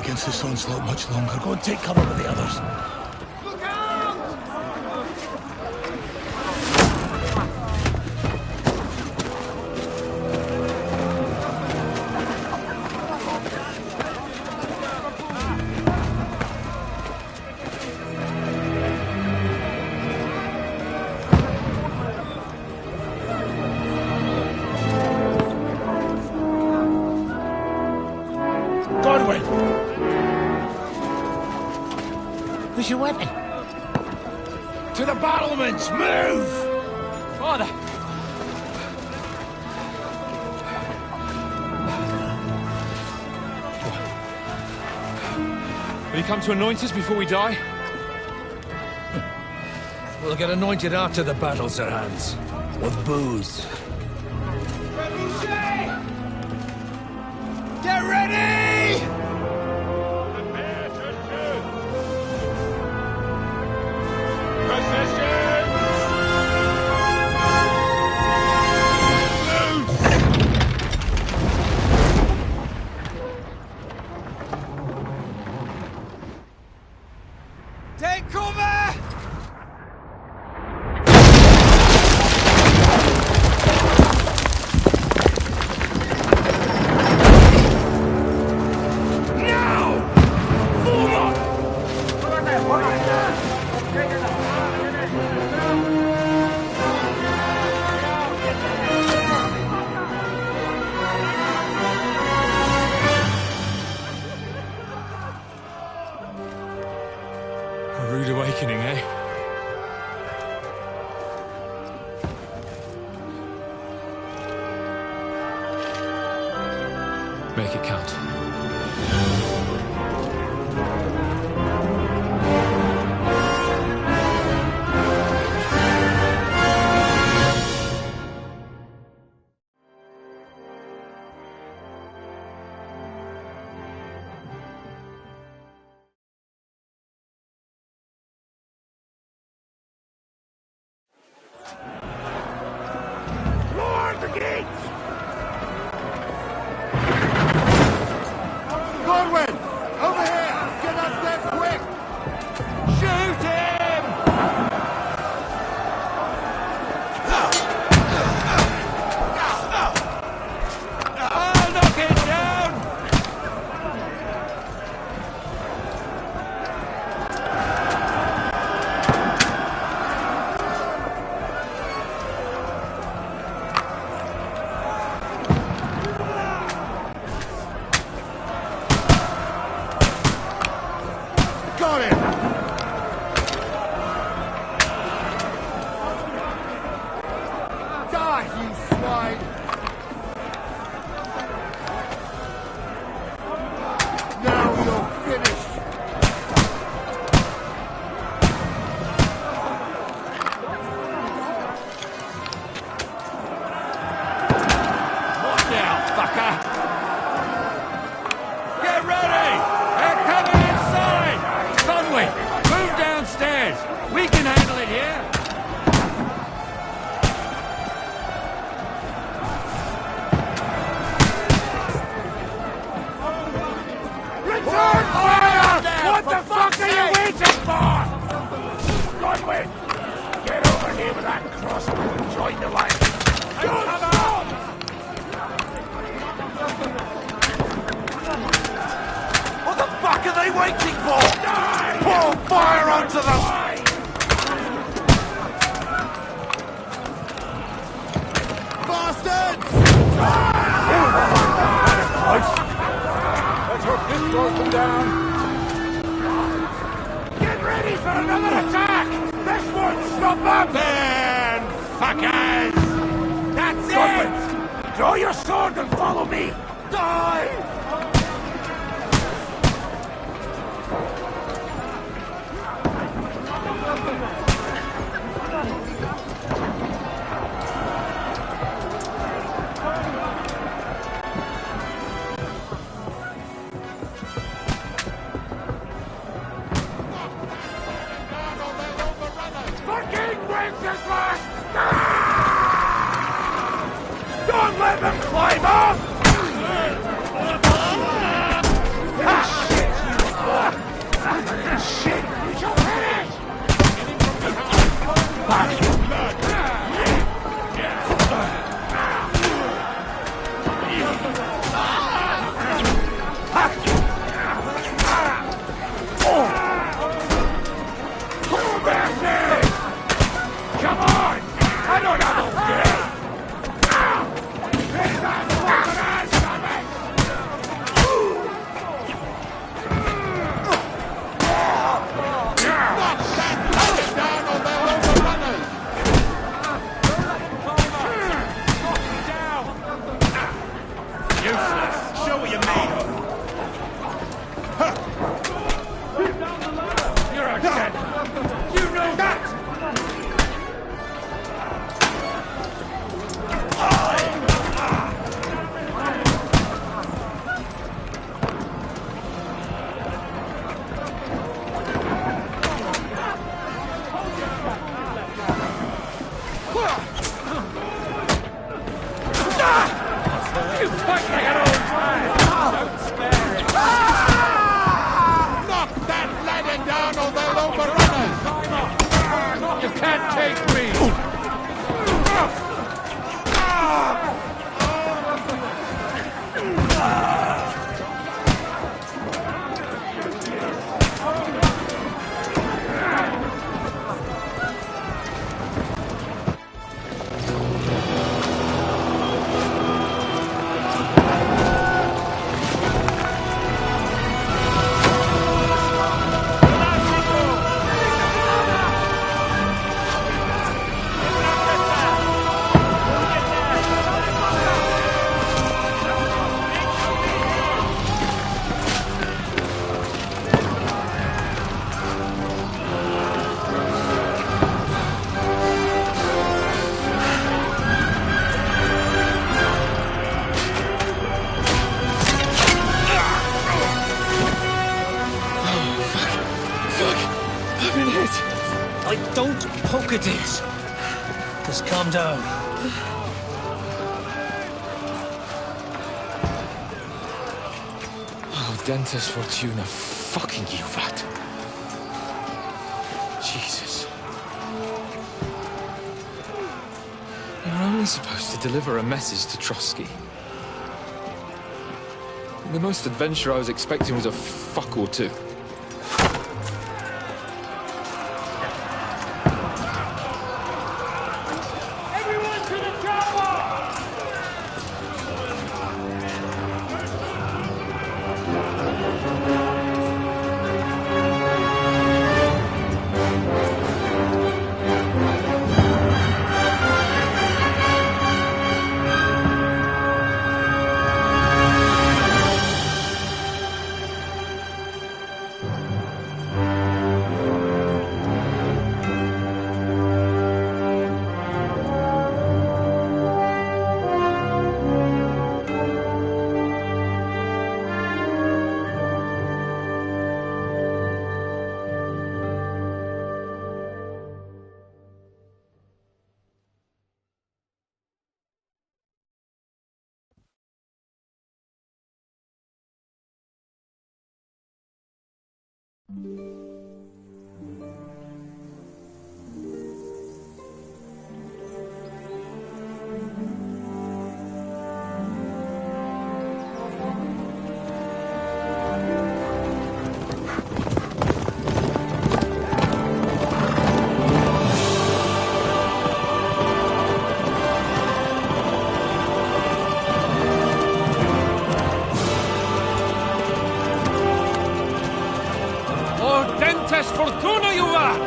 against this onslaught much longer. Go and take cover with the others. Look out! Where's your weapon? To the battlements! Move! Father! Will you come to anoint us before we die? We'll get anointed after the battles are hands. With booze. Get ready! Take cover! A rude awakening, eh? Make it count. Lower the gates! Godwin! Over here! Get upstairs quick! Shoot him! I'll knock it down! Got him! Die, you swine! Now you're finished! What now, fucker? Get ready! They're coming inside! Conway, move downstairs! We can handle it here! Return fire! What the fuck are you waiting for? Godwin, get over here with that crossbow and join the line. Come on! What the fuck are they waiting for? Pour fire onto them! Bastards! Let your pistols come down. Get ready for another attack! This won't stop them! Then, fuckers! That's it! Draw your sword and follow me! Die! Fucking Wenceslas! Don't let them climb up! Ah, shit! Come on! I don't have a day! Hit that fucking ass, damn Knock that load down or they'll overrun us! Useless. Show what you're made of. You're a dead! You know that! You fight like an old man! Don't spare it! Knock that ladder down or they'll overrun us! You can't take me! I don't poke at it. Just calm down. Oh, Dentes Fortuna, fucking you, Vat. Jesus. You're only supposed to deliver a message to Trotsky. The most adventure I was expecting was a fuck or two. Fortuna, you vat!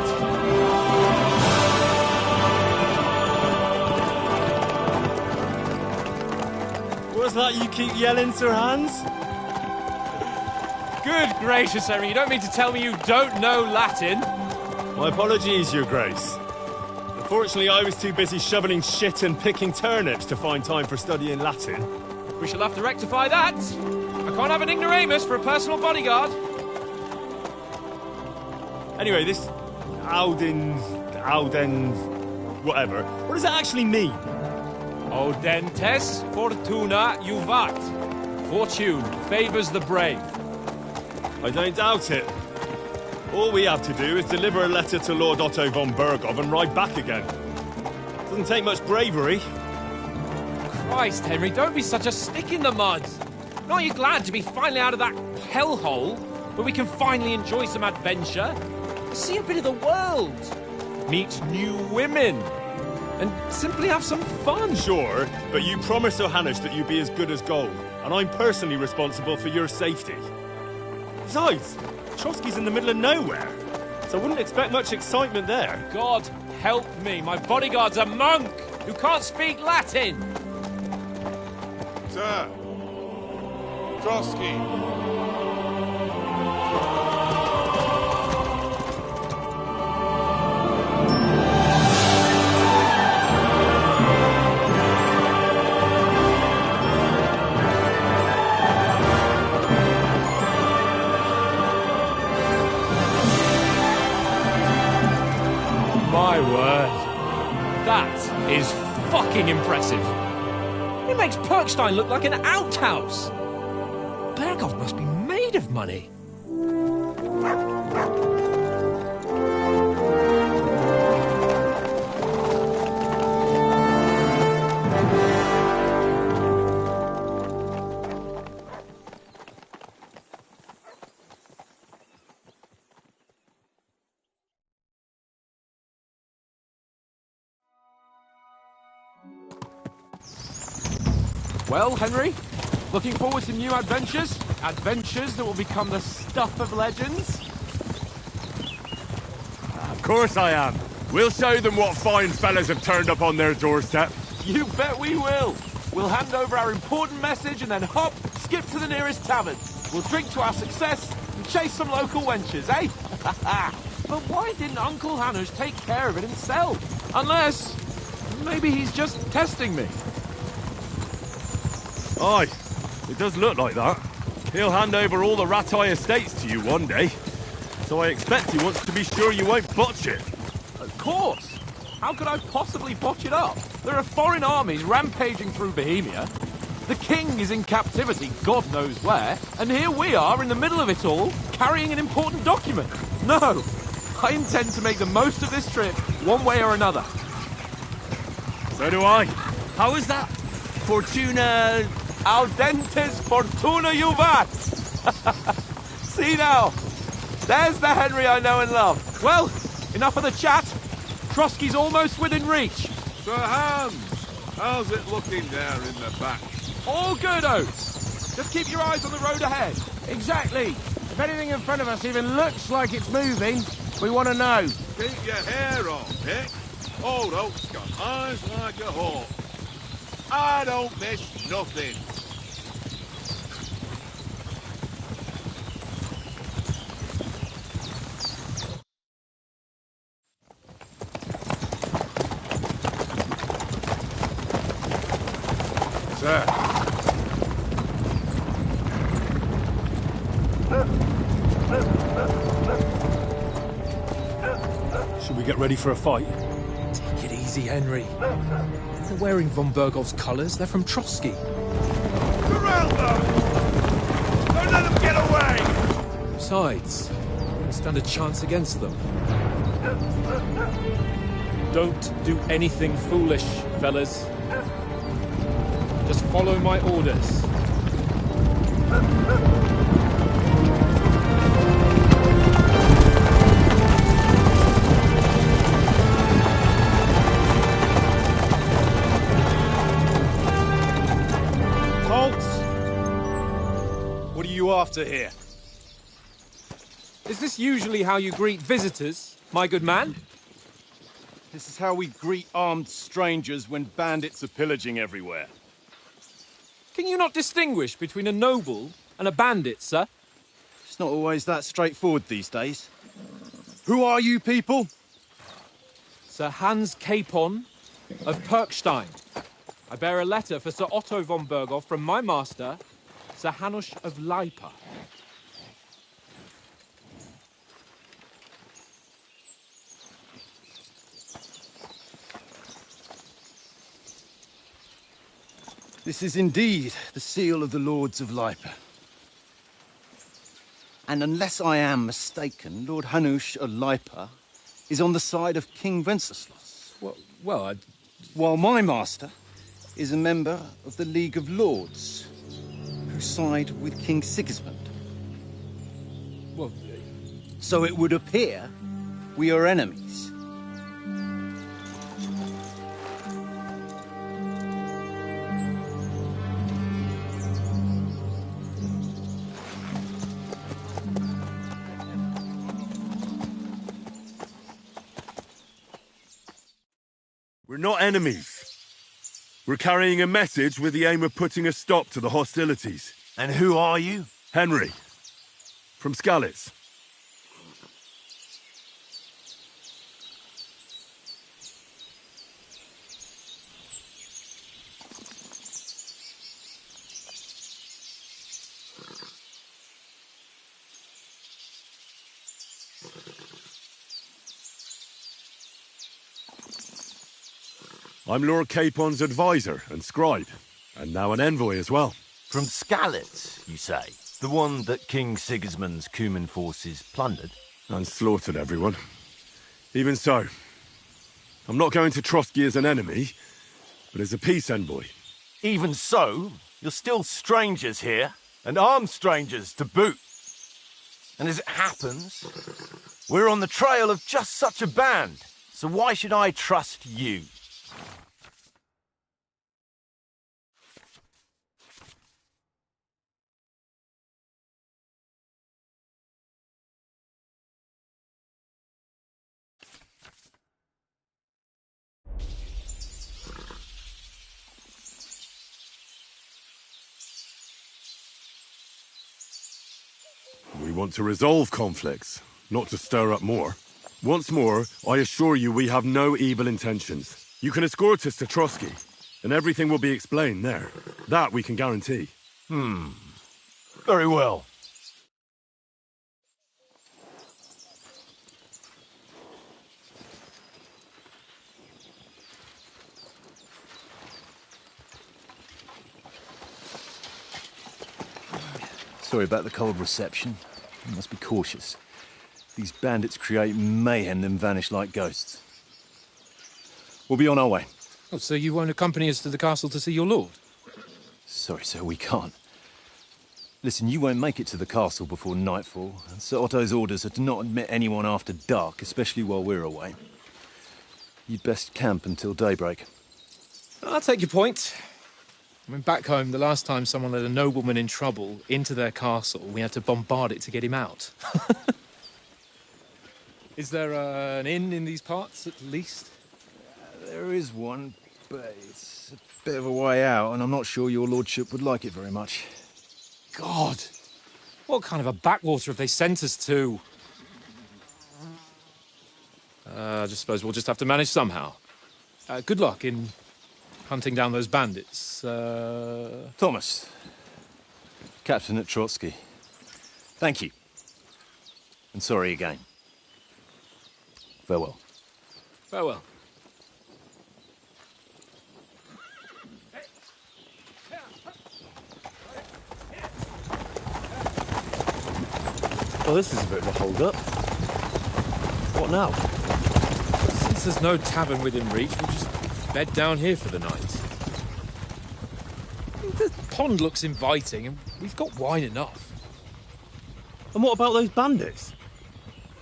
What's that you keep yelling, Sir Hans? Good gracious, Henry, you don't mean to tell me you don't know Latin? My apologies, Your Grace. Unfortunately, I was too busy shoveling shit and picking turnips to find time for studying Latin. We shall have to rectify that. I can't have an ignoramus for a personal bodyguard. Anyway, this Auden, whatever. What does that actually mean? Audentes fortuna juvat. Fortune favours the brave. I don't doubt it. All we have to do is deliver a letter to Lord Otto von Berghoff and ride back again. Doesn't take much bravery. Christ, Henry, don't be such a stick in the mud. Aren't you glad to be finally out of that hellhole where we can finally enjoy some adventure? See a bit of the world, meet new women, and simply have some fun. Sure, but you promised Johannes that you'd be as good as gold, and I'm personally responsible for your safety. Besides, Trotsky's in the middle of nowhere, so I wouldn't expect much excitement there. God help me, my bodyguard's a monk who can't speak Latin. Sir! Trotsky! My word. That is fucking impressive. It makes Perkstein look like an outhouse. Berghoff must be made of money. Well, Henry, looking forward to new adventures? Adventures that will become the stuff of legends? Of course I am. We'll show them what fine fellas have turned up on their doorstep. You bet we will. We'll hand over our important message and then hop, skip to the nearest tavern. We'll drink to our success and chase some local wenches, eh? But why didn't Uncle Hanners take care of it himself? Unless, maybe he's just testing me. Aye, it does look like that. He'll hand over all the Ratai estates to you one day. So I expect he wants to be sure you won't botch it. Of course. How could I possibly botch it up? There are foreign armies rampaging through Bohemia. The king is in captivity, God knows where, and here we are in the middle of it all, carrying an important document. No, I intend to make the most of this trip, one way or another. So do I. How is that? Fortuna... Audentes fortuna juvat! See now, there's the Henry I know and love. Well, enough of the chat. Trotsky's almost within reach. Sir Hans! How's it looking there in the back? All good, Oates. Just keep your eyes on the road ahead. Exactly. If anything in front of us even looks like it's moving, we want to know. Keep your hair on, Dick. Old Oak's got eyes like a hawk. I don't miss nothing. Sir. Should we get ready for a fight? Take it easy, Henry. They're wearing von Berghoff's colours. They're from Trotsky. Corral them! Don't let them get away! Besides, I don't stand a chance against them. Don't do anything foolish, fellas. Just follow my orders. What are you after here? Is this usually how you greet visitors, my good man? This is how we greet armed strangers when bandits are pillaging everywhere. Can you not distinguish between a noble and a bandit, sir? It's not always that straightforward these days. Who are you people? Sir Hans Capon of Perkstein. I bear a letter for Sir Otto von Berghoff from my master, Sir Hanush of Lipa. This is indeed the seal of the Lords of Lipa. And unless I am mistaken, Lord Hanush of Lipa is on the side of King Wenceslas. Well, While my master is a member of the League of Lords, who side with King Sigismund. well, So it would appear we are enemies. We're not enemies. We're carrying a message with the aim of putting a stop to the hostilities. And who are you? Henry, from Skalitz. I'm Lord Capon's advisor and scribe, and now an envoy as well. From Skalitz, you say? The one that King Sigismund's Cuman forces plundered? And slaughtered everyone. Even so, I'm not going to Trotsky as an enemy, but as a peace envoy. Even so, you're still strangers here, and armed strangers to boot. And as it happens, we're on the trail of just such a band, so why should I trust you? We want to resolve conflicts, not to stir up more. Once more, I assure you we have no evil intentions. You can escort us to Trotsky, and everything will be explained there. That we can guarantee. Very well. Sorry about the cold reception. You must be cautious. These bandits create mayhem then vanish like ghosts. We'll be on our way. oh, so you won't accompany us to the castle to see your lord? Sorry, sir, we can't. Listen, you won't make it to the castle before nightfall, and Sir Otto's orders are to not admit anyone after dark, especially while we're away. You'd best camp until daybreak. I'll take your point. I mean, back home, the last time someone let a nobleman in trouble into their castle, we had to bombard it to get him out. Is there an inn in these parts, at least? There is one, but it's a bit of a way out, and I'm not sure your lordship would like it very much. God! What kind of a backwater have they sent us to? I just suppose we'll just have to manage somehow. Good luck in hunting down those bandits. Thomas, captain at Trotsky. Thank you. And sorry again. Farewell. Farewell. Well, this is a bit of a hold-up. What now? Since there's no tavern within reach, we'll just bed down here for the night. The pond looks inviting, and we've got wine enough. And what about those bandits?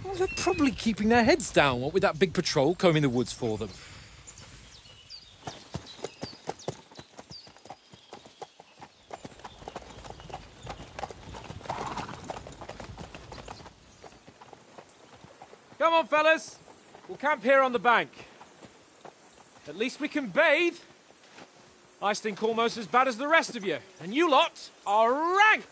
Well, they're probably keeping their heads down, what with that big patrol combing the woods for them. Come on, fellas. We'll camp here on the bank. At least we can bathe. I stink almost as bad as the rest of you, and you lot are rank.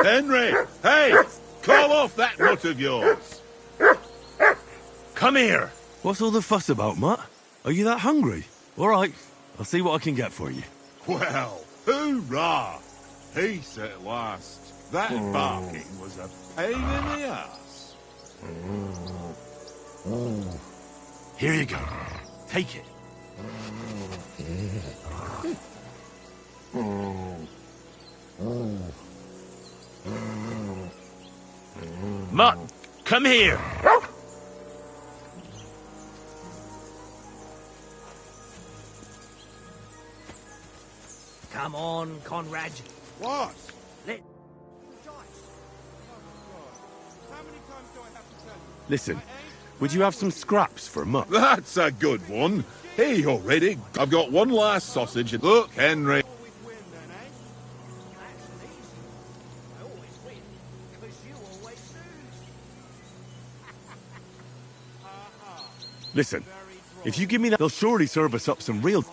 Henry! Hey! Call off that nut of yours! Come here! What's all the fuss about, Mutt? Are you that hungry? All right, I'll see what I can get for you. Well, hoorah! Peace at last. That barking was a pain in the ass. Here you go. Take it. Mutt, come here! Come on, Conrad. What? Let... Listen, would you have some scraps for Mutt? That's a good one. Hey, already. I've got one last sausage. Look, Henry. Listen, if you give me that, they'll surely serve us up some real...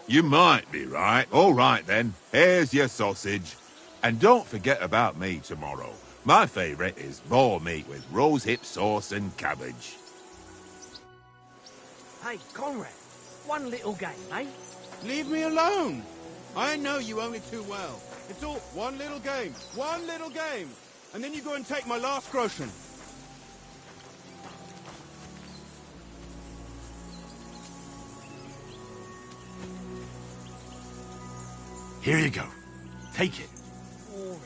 You might be right. All right, then. Here's your sausage. And don't forget about me tomorrow. My favourite is boar meat with rosehip sauce and cabbage. Hey, Conrad, one little game, eh? Leave me alone. I know you only too well. It's all one little game, and then you go and take my last groschen. Here you go. Take it. Boring.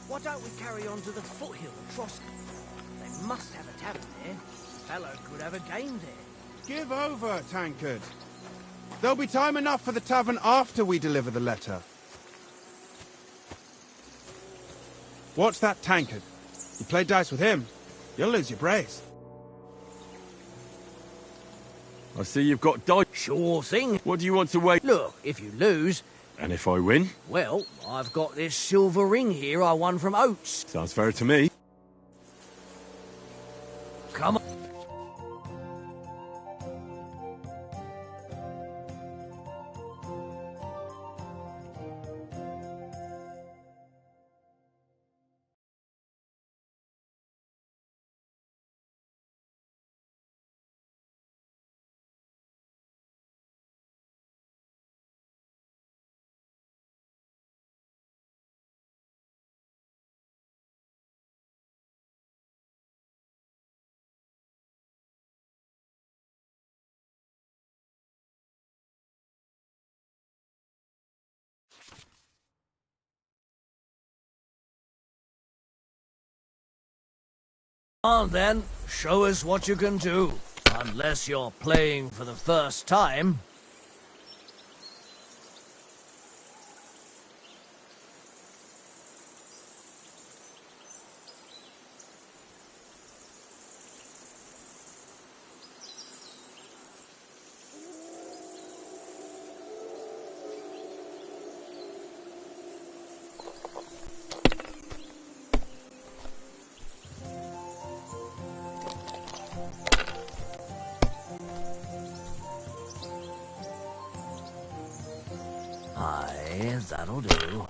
Why don't we carry on to the foothill of Trotsky? They must have a tavern there. Fellow could have a game there. Give over, Tankard. There'll be time enough for the tavern after we deliver the letter. Watch that Tankard. You play dice with him, you'll lose your brace. I see you've got dice. Sure thing. What do you want to wait? Look, if you lose, And if I win? well, I've got this silver ring here I won from Oates. Sounds fair to me. Come on. On then, show us what you can do. Unless you're playing for the first time. Aye, that'll do.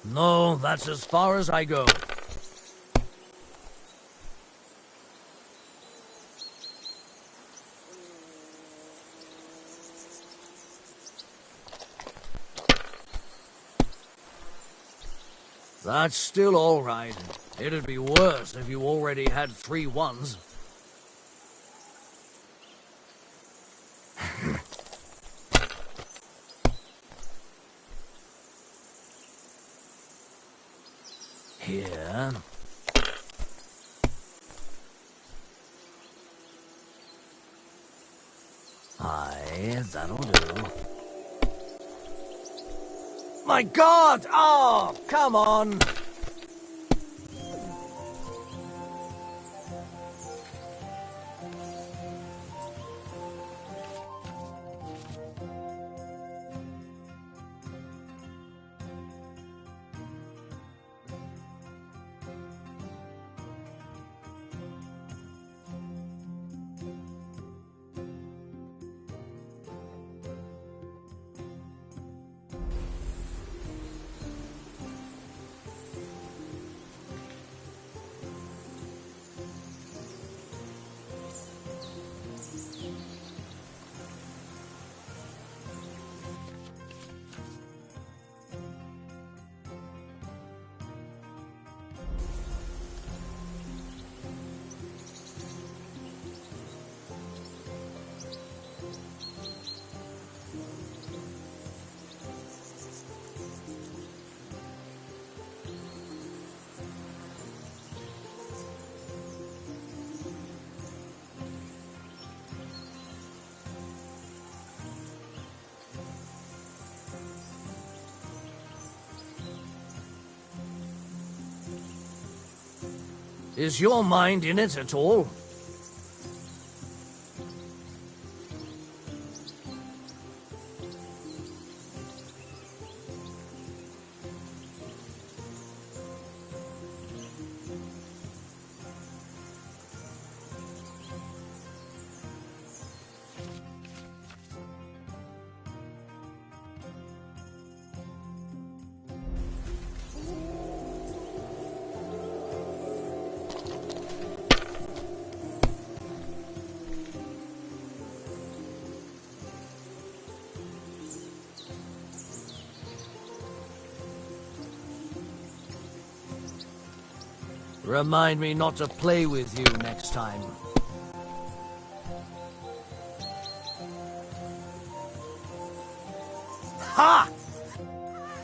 No, that's as far as I go. That's still all right. It'd be worse if you already had 3 ones. Here. Aye, that'll do. My God! Oh, come on! Is your mind in it at all? Remind me not to play with you next time. Ha!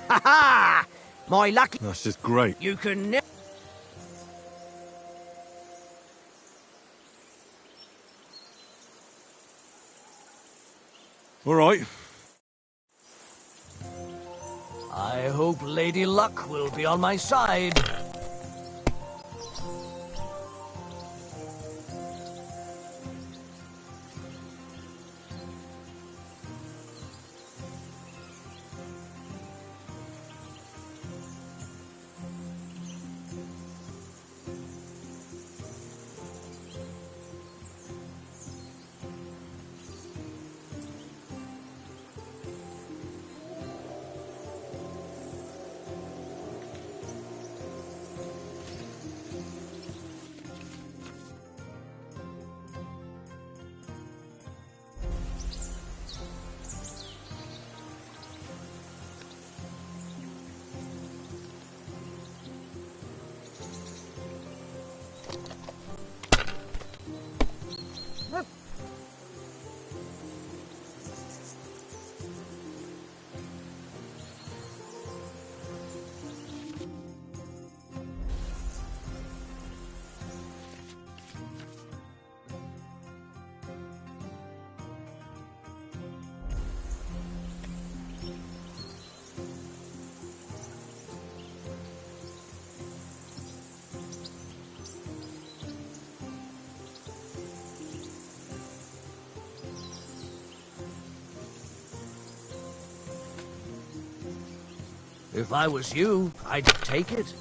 Ha ha! My lucky... That's just great. You can never... All right. I hope Lady Luck will be on my side. If I was you, I'd take it.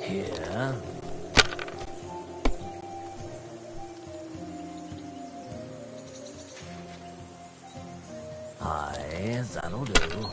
Here. Aye, that'll do.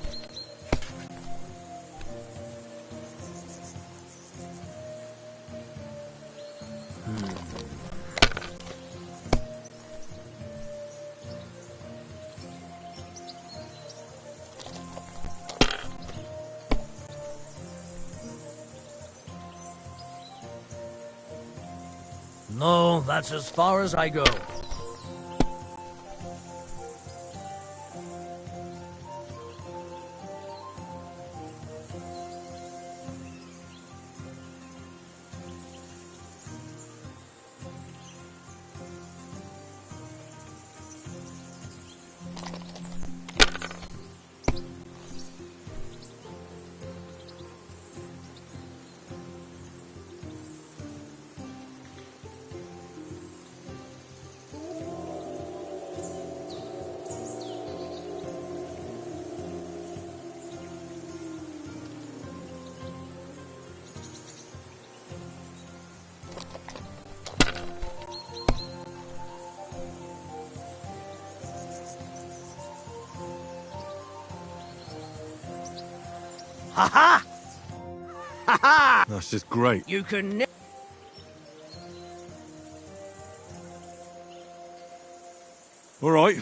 No, that's as far as I go. Ha ha! Ha ha! That's just great. You can All right.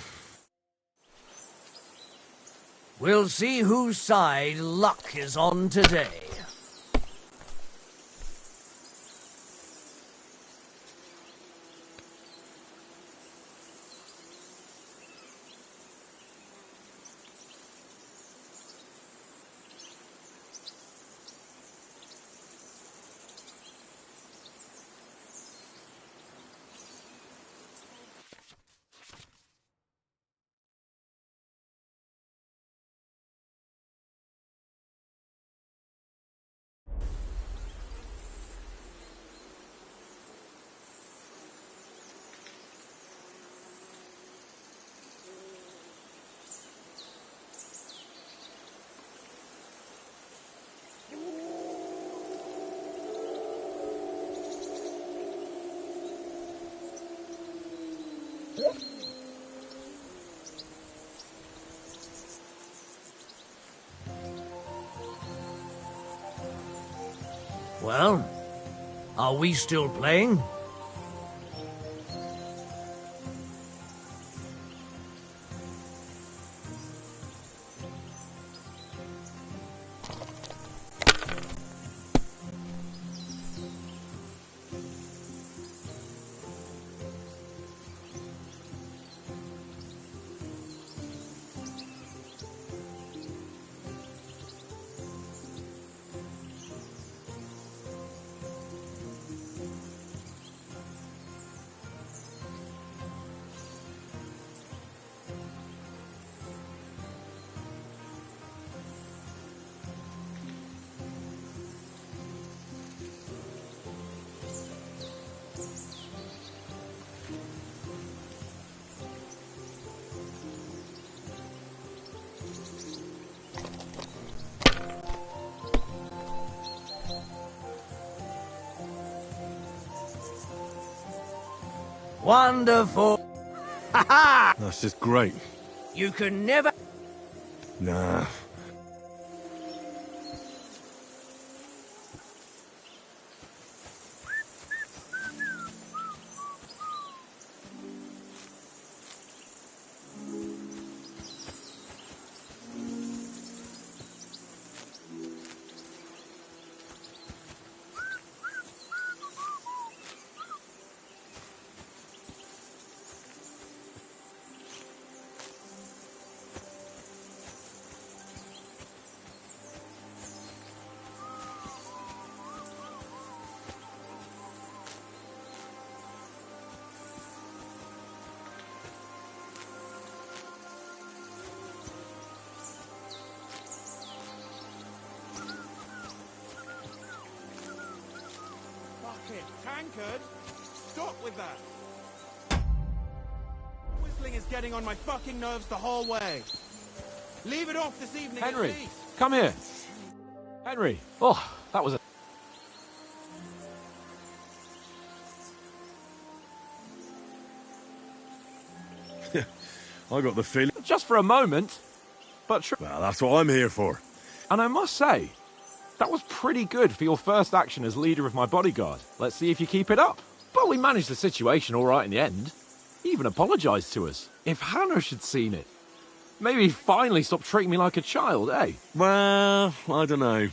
We'll see whose side luck is on today. Well, are we still playing? Wonderful. Ha ha! That's just great. You can never... Nah. Fucking tankard! Stop with that! Whistling is getting on my fucking nerves the whole way. Leave it off this evening Henry, at least. come here. Henry. Oh, that was a... I got the feeling. Just for a moment, but true. Well, that's what I'm here for. And I must say, that was pretty good for your first action as leader of my bodyguard. Let's see if you keep it up. But we managed the situation all right in the end. He even apologised to us. If Hanush had seen it, maybe he'd finally stop treating me like a child, eh? Well, I don't know.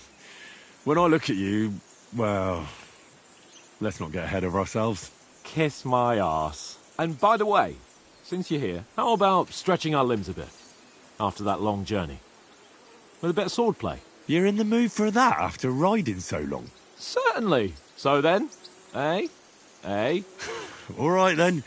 When I look at you, well, let's not get ahead of ourselves. Kiss my arse. And by the way, since you're here, how about stretching our limbs a bit after that long journey? With a bit of swordplay. You're in the mood for that after riding so long? Certainly. So then, eh? Eh? All right then.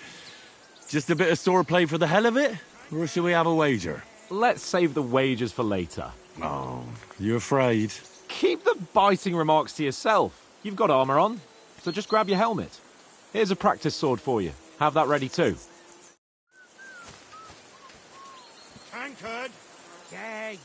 Just a bit of swordplay for the hell of it? Or shall we have a wager? Let's save the wagers for later. Oh, you afraid? Keep the biting remarks to yourself. You've got armour on, so just grab your helmet. Here's a practice sword for you. Have that ready too. Tankard! Yeah, yeah.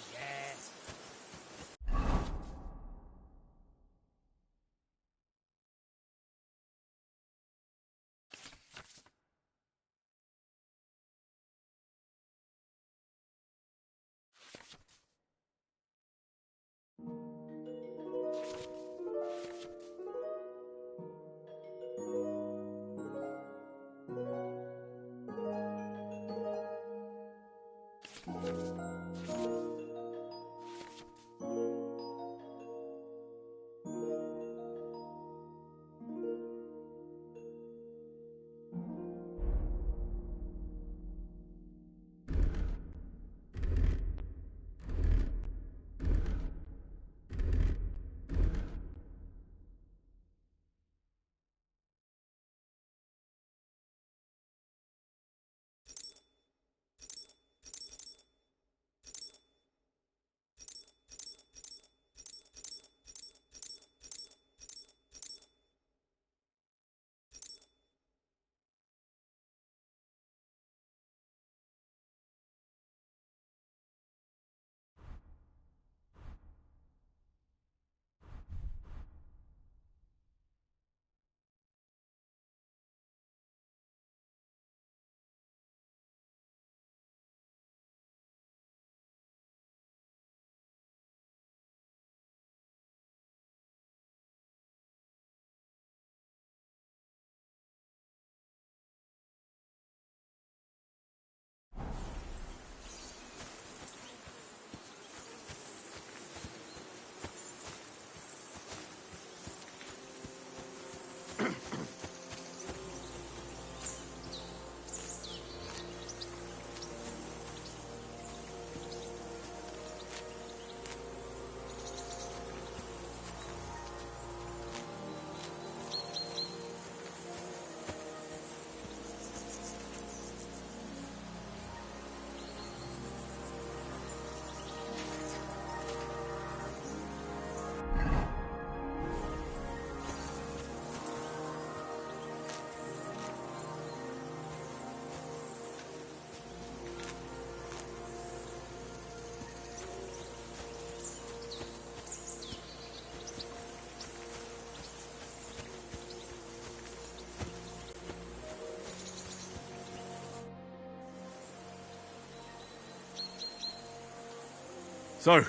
So,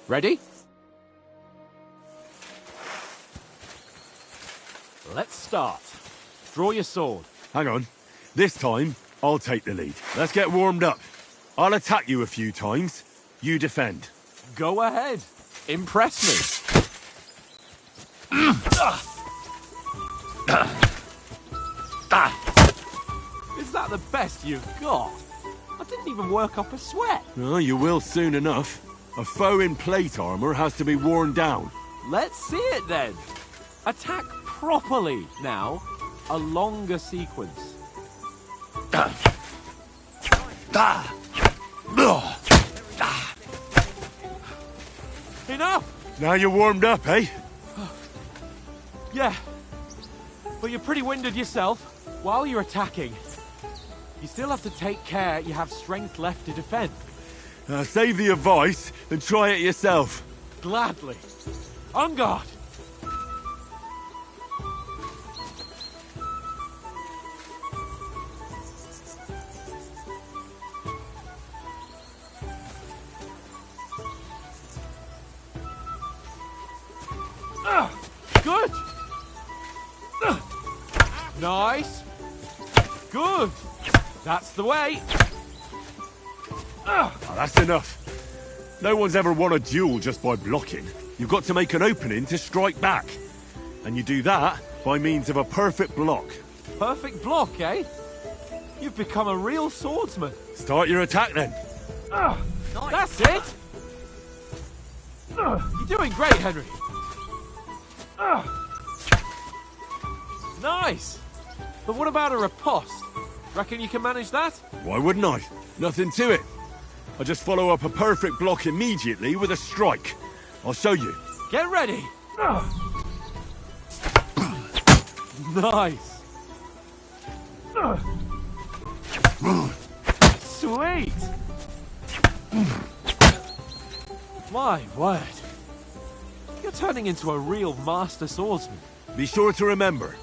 Ready? Let's start. Draw your sword. hang on. This time, I'll take the lead. Let's get warmed up. I'll attack you a few times. You defend. Go ahead. Impress me. Is that the best you've got? I didn't even work up a sweat. Oh, you will soon enough. A foe in plate armor has to be worn down. Let's see it then. Attack properly now. A longer sequence. Enough! Now you're warmed up, eh? Yeah. But you're pretty winded yourself. While you're attacking, you still have to take care you have strength left to defend. Save the advice and try it yourself. Gladly. On guard! Good! Nice! Good! That's the way! Oh, that's enough. No one's ever won a duel just by blocking. You've got to make an opening to strike back. And you do that by means of a perfect block. Perfect block, eh? You've become a real swordsman. Start your attack then. That's it! You're doing great, Henry. Nice! But what about a riposte? Reckon you can manage that? Why wouldn't I? Nothing to it. I just follow up a perfect block immediately with a strike. I'll show you. Get ready! Nice! Sweet! My word. You're turning into a real master swordsman. Be sure to remember,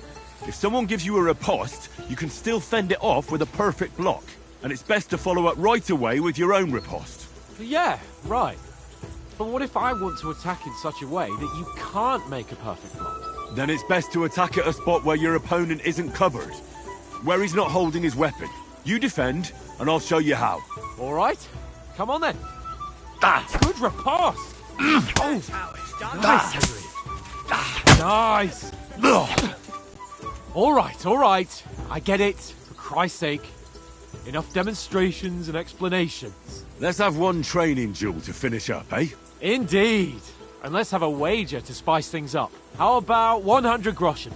if someone gives you a riposte, you can still fend it off with a perfect block. And it's best to follow up right away with your own riposte. Yeah, right. But what if I want to attack in such a way that you can't make a perfect block? Then it's best to attack at a spot where your opponent isn't covered. Where he's not holding his weapon. You defend, and I'll show you how. All right. Come on then. Good riposte. That's how it's done. Nice, Henry. Nice. All right. I get it. For Christ's sake. Enough demonstrations and explanations. Let's have one training duel to finish up, eh? Indeed. And let's have a wager to spice things up. How about 100 groschen?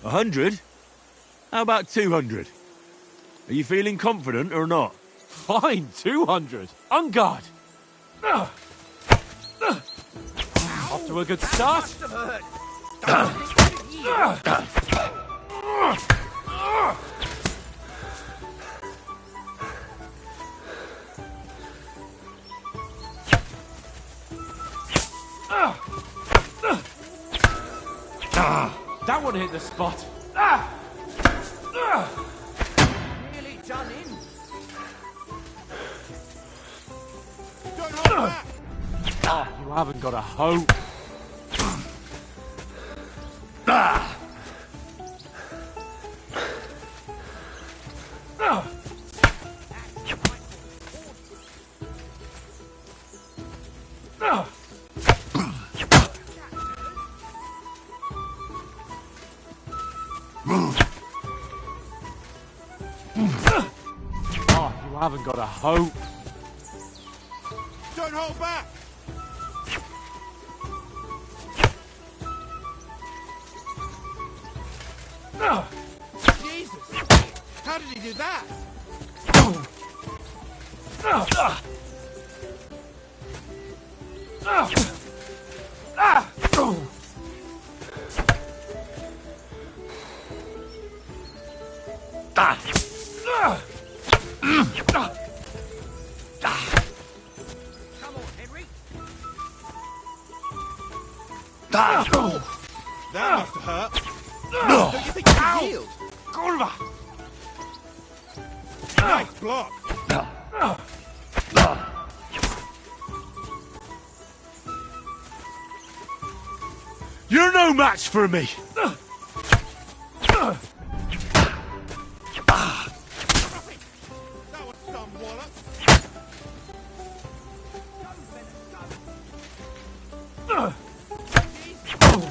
A 100? How about 200? Are you feeling confident or not? Fine, 200. On guard. Off to a good start. Must have hurt. That one hit the spot. Nearly done in. Don't hold back! Oh, you haven't got a hope. Oh, you haven't got a hope. Don't hold back! Jesus! How did he do that? Come on, Henry. That must have hurt. Don't you think you can yield? Kurwa! Nice block. You're no match for me! That was some wallop. How did he do that?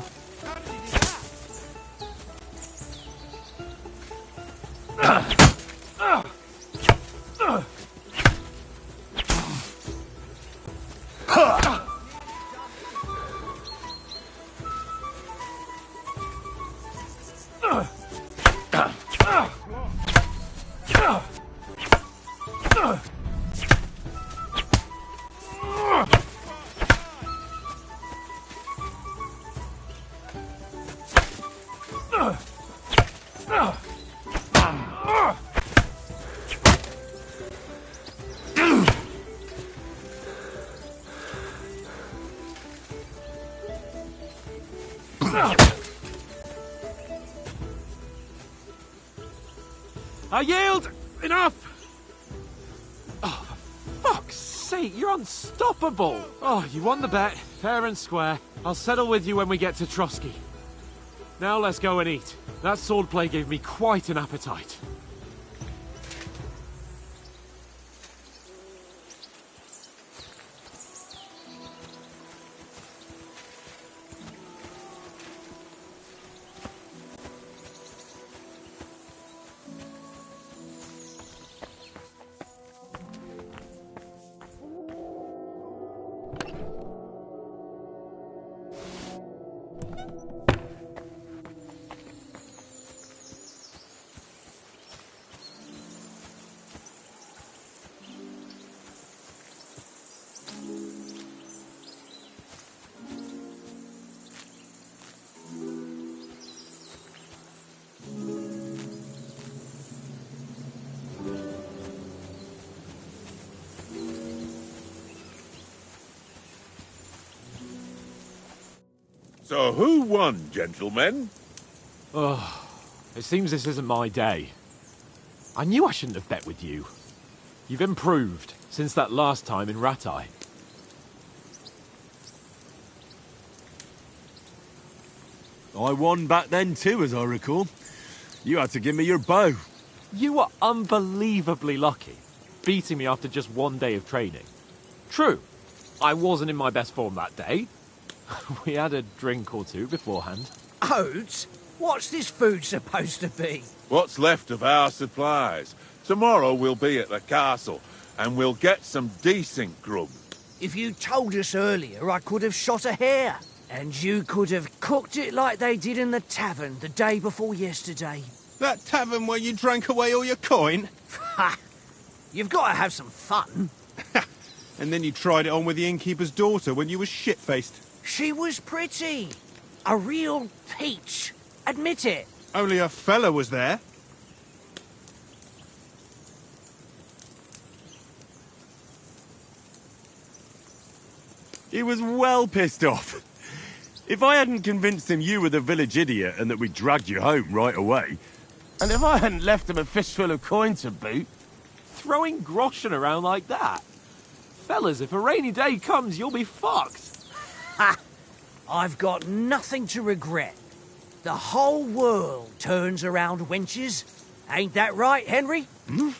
I yield! Enough! Oh, for fuck's sake, you're unstoppable! Oh, you won the bet, fair and square. I'll settle with you when we get to Trotsky. Now let's go and eat. That swordplay gave me quite an appetite. So who won, gentlemen? Oh, it seems this isn't my day. I knew I shouldn't have bet with you. You've improved since that last time in Ratai. I won back then too, as I recall. You had to give me your bow. You were unbelievably lucky, beating me after just one day of training. True, I wasn't in my best form that day. We had a drink or two beforehand. Oats? What's this food supposed to be? What's left of our supplies? Tomorrow we'll be at the castle, and we'll get some decent grub. If you told us earlier, I could have shot a hare. And you could have cooked it like they did in the tavern the day before yesterday. That tavern where you drank away all your coin? Ha! You've got to have some fun. And then you tried it on with the innkeeper's daughter when you were shit-faced. She was pretty. A real peach. Admit it. Only a fella was there. He was well pissed off. If I hadn't convinced him you were the village idiot and that we dragged you home right away... And if I hadn't left him a fistful of coin to boot, Throwing groschen around like that? Fellas, if a rainy day comes, you'll be fucked. Ha! I've got nothing to regret. The whole world turns around wenches. Ain't that right, Henry? Hmm?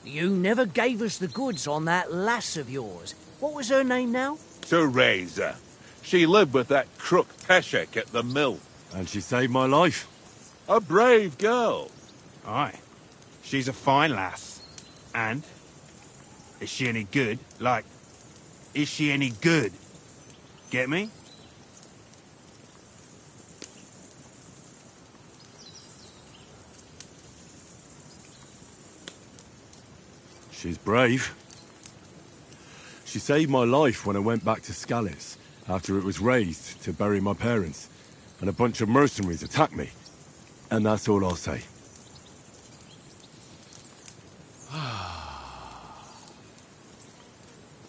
You never gave us the goods on that lass of yours. What was her name now? Teresa. She lived with that crook Peshek at the mill. And she saved my life. A brave girl. Aye. She's a fine lass. And? Is she any good? Like, is she any good? Get me? She's brave. She saved my life when I went back to Skalitz after it was razed to bury my parents, and a bunch of mercenaries attacked me. And that's all I'll say.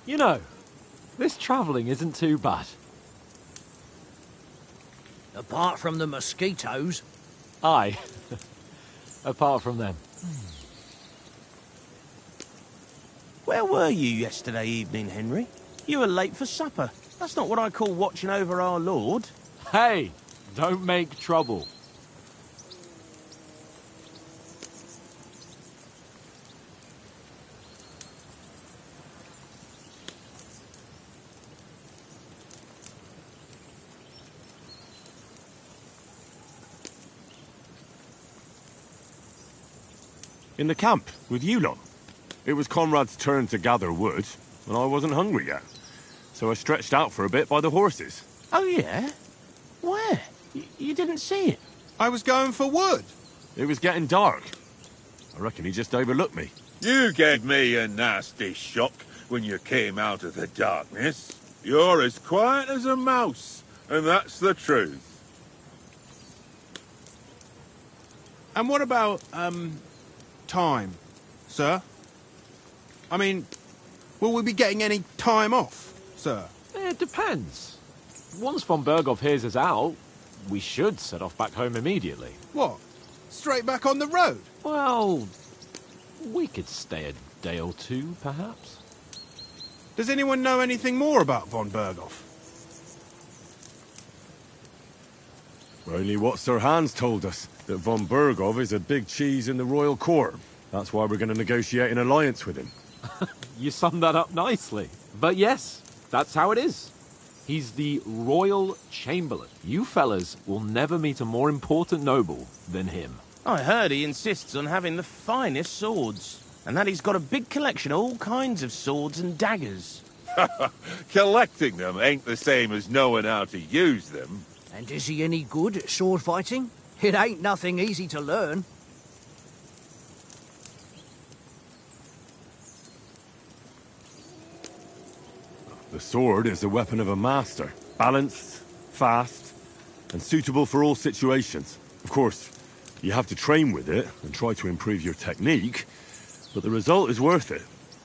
You know, this travelling isn't too bad. Apart from the mosquitoes. Aye. Apart from them. Where were you yesterday evening, Henry? You were late for supper. That's not what I call watching over our Lord. Hey, don't make trouble. In the camp, with you lot. It was Conrad's turn to gather wood, and I wasn't hungry yet. So I stretched out for a bit by the horses. Oh, yeah? Where? You didn't see it? I was going for wood. It was getting dark. I reckon he just overlooked me. You gave me a nasty shock when you came out of the darkness. You're as quiet as a mouse, and that's the truth. And what about, time, sir? I mean, will we be getting any time off, sir? It depends. Once von Berghoff hears us out, we should set off back home immediately. What? Straight back on the road? Well, we could stay a day or two, perhaps. Does anyone know anything more about von Berghoff? Only what Sir Hans told us, that von Berghoff is a big cheese in the royal court. That's why we're going to negotiate an alliance with him. You summed that up nicely. But yes, that's how it is. He's the Royal Chamberlain. You fellas will never meet a more important noble than him. I heard he insists on having the finest swords, and that he's got a big collection of all kinds of swords and daggers. Collecting them ain't the same as knowing how to use them. And is he any good at sword fighting? It ain't nothing easy to learn. The sword is the weapon of a master. Balanced, fast, and suitable for all situations. Of course, you have to train with it and try to improve your technique, but the result is worth it.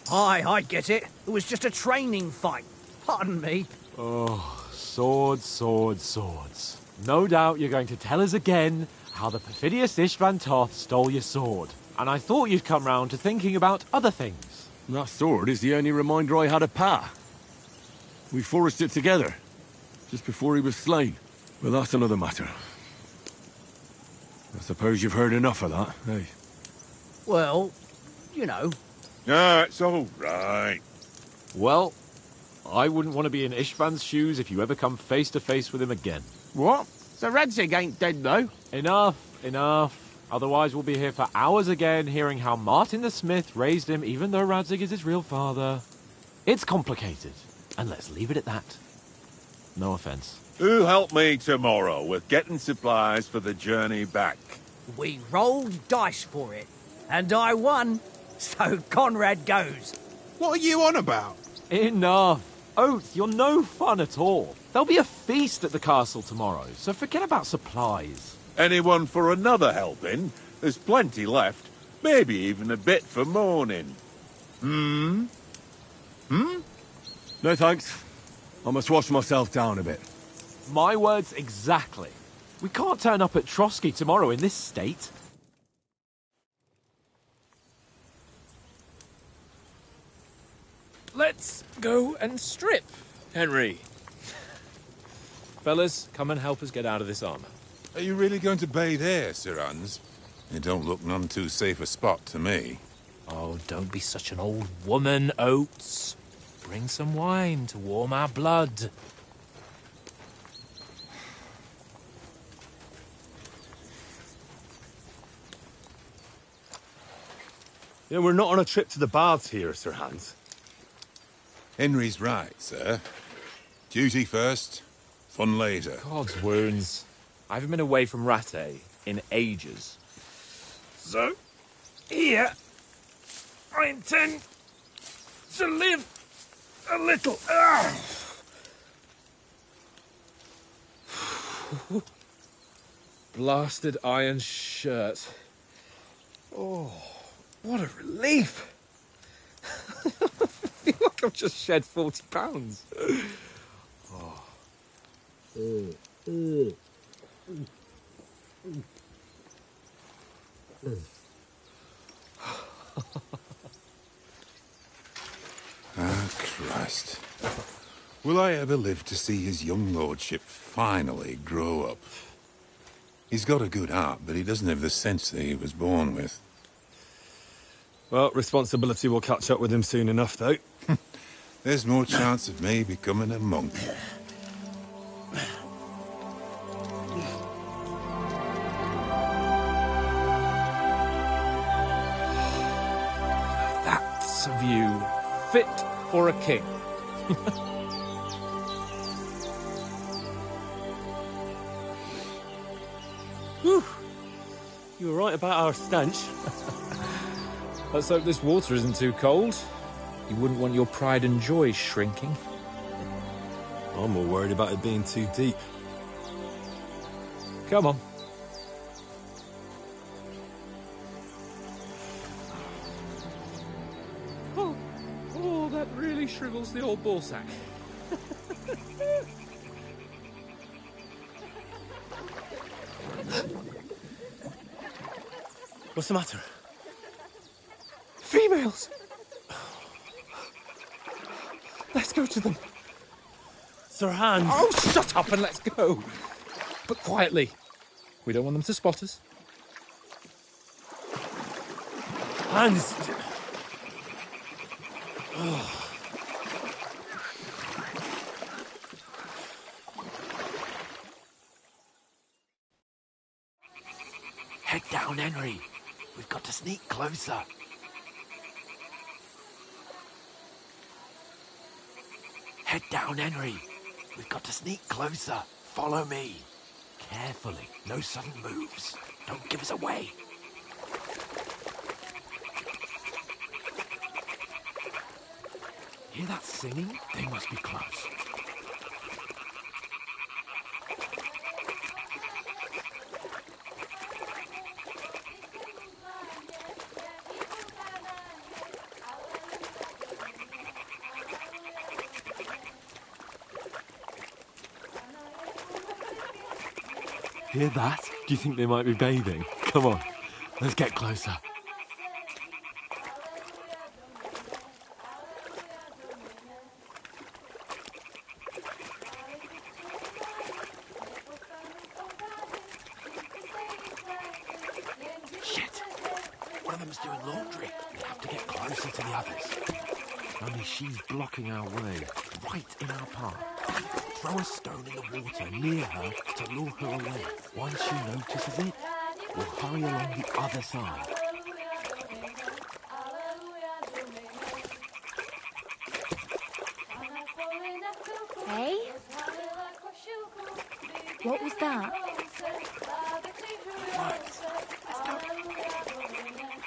Aye, I get it. It was just a training fight. Pardon me. Oh, swords, swords, swords. No doubt you're going to tell us again how the perfidious Istvan Toth stole your sword. And I thought you'd come round to thinking about other things. That sword is the only reminder I had of Pa. We forged it together, just before he was slain. But that's another matter. I suppose you've heard enough of that, eh? Well, you know. Ah, it's all right. Well, I wouldn't want to be in Istvan's shoes if you ever come face to face with him again. What? So Radzig ain't dead, though? Enough, enough. Otherwise we'll be here for hours again hearing how Martin the Smith raised him even though Radzig is his real father. It's complicated, and let's leave it at that. No offense. Who'll help me tomorrow with getting supplies for the journey back? We rolled dice for it, and I won. So Conrad goes. What are you on about? Enough. Oath, you're no fun at all. There'll be a feast at the castle tomorrow, so forget about supplies. Anyone for another helping? There's plenty left. Maybe even a bit for morning. No thanks. I must wash myself down a bit. My words exactly. We can't turn up at Trotsky tomorrow in this state. Let's go and strip, Henry. Fellas, come and help us get out of this armor. Are you really going to bathe here, Sir Hans? It don't look none too safe a spot to me. Oh, don't be such an old woman, Oates. Bring some wine to warm our blood. You know, we're not on a trip to the baths here, Sir Hans. Henry's right, sir. Duty first, fun later. God's wounds. I haven't been away from Rattay in ages. So, here, I intend to live a little. Blasted iron shirt. Oh, what a relief. I feel like I've just shed 40 pounds. Christ. Will I ever live to see his young lordship finally grow up? He's got a good heart, but he doesn't have the sense that he was born with. Well, responsibility will catch up with him soon enough, though. There's more chance of me becoming a monk. That's a view fit for a king. Whew. You were right about our stench. Let's hope this water isn't too cold. You wouldn't want your pride and joy shrinking. I'm more worried about it being too deep. Come on. Oh, that really shrivels the old ballsack. What's the matter? Females! Let's go to them. Sir Hans. Oh, shut up and let's go. But quietly. We don't want them to spot us. Hans. Head down, Henry. We've got to sneak closer. Head down, Henry. We've got to sneak closer. Follow me. Carefully. No sudden moves. Don't give us away. Hear that singing? They must be close. Hear that? Do you think they might be bathing? Come on, let's get closer. Shit! One of them's doing laundry. We have to get closer to the others. Only she's blocking our way, right in our path. Throw a stone in the water near her to lure her away. Once she notices it, we'll hurry along the other side. Hey? What was that?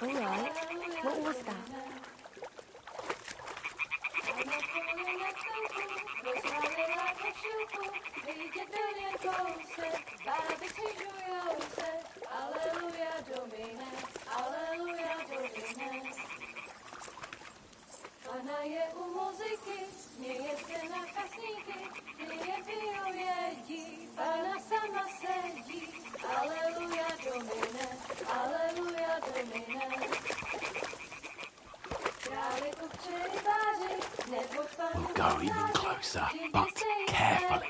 All right. What was that? We'll go even closer, but carefully.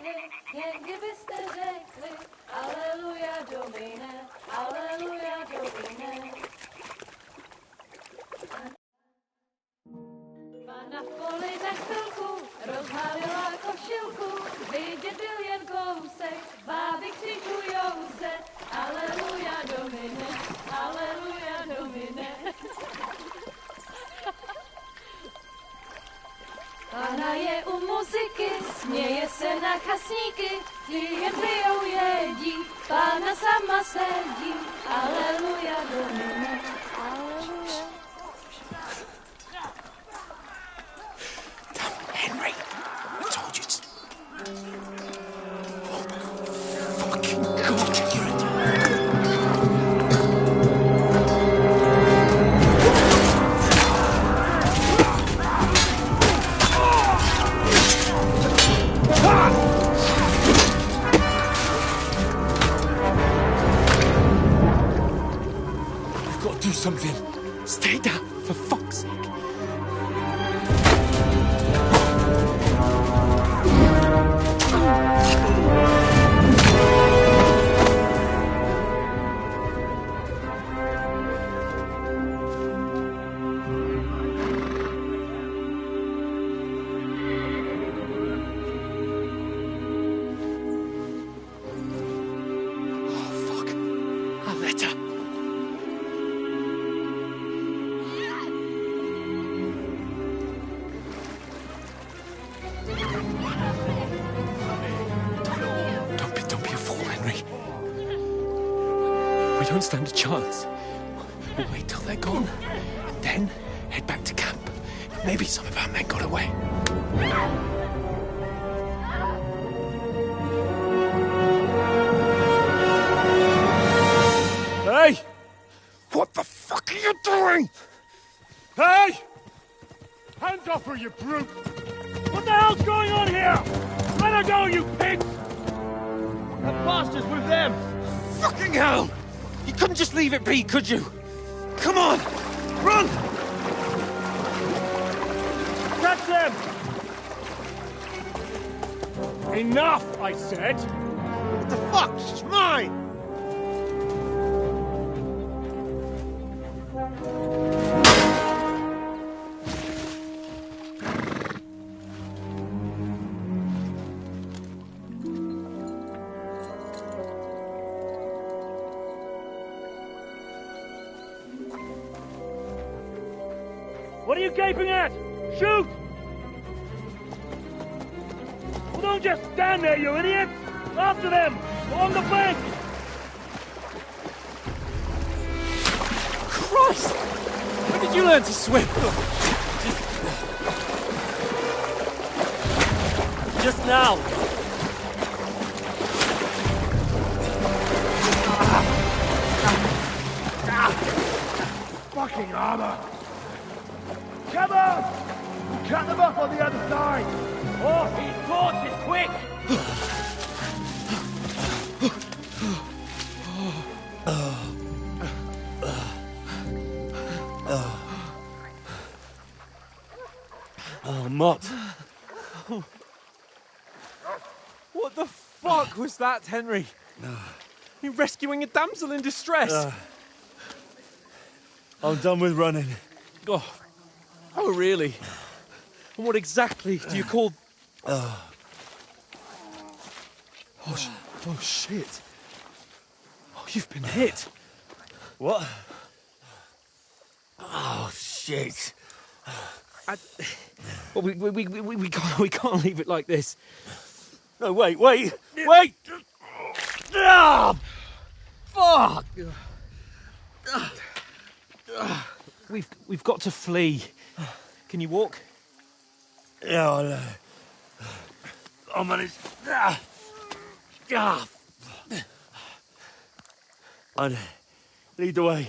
Pána je u muziky, směje se na chasníky, ty jen pijou jedí, Pána sama sedí, aleluja, domine, aleluja. Henry, I told you to... Fucking God, you're a... We don't stand a chance. We'll wait till they're gone, and then head back to camp. Maybe some of our men got away. Hey! What the fuck are you doing? Hey! Hands off her, you brute! What the hell's going on here? Let her go, you pigs! That bastard's with them! Fucking hell! You couldn't just leave it be, could you? Come on! Run! Catch them! Enough, I said! What the fuck? She's mine! What are you gaping at? Shoot! Well, don't just stand there, you idiots! After them! Along the flank! Christ! When did you learn to swim? Just now! Fucking armor! Come on! Cut them off on the other side! Oh, his torch is quick! Oh, Mott. What the fuck was that, Henry? You rescuing a damsel in distress? I'm done with running. Oh, really? And what exactly do you call... Oh, shit. Oh, you've been hit. What? Oh, shit. Well, we can't leave it like this. No, wait! Ah! Fuck! We've got to flee. Can you walk? Yeah, I'll manage. I'd lead the way.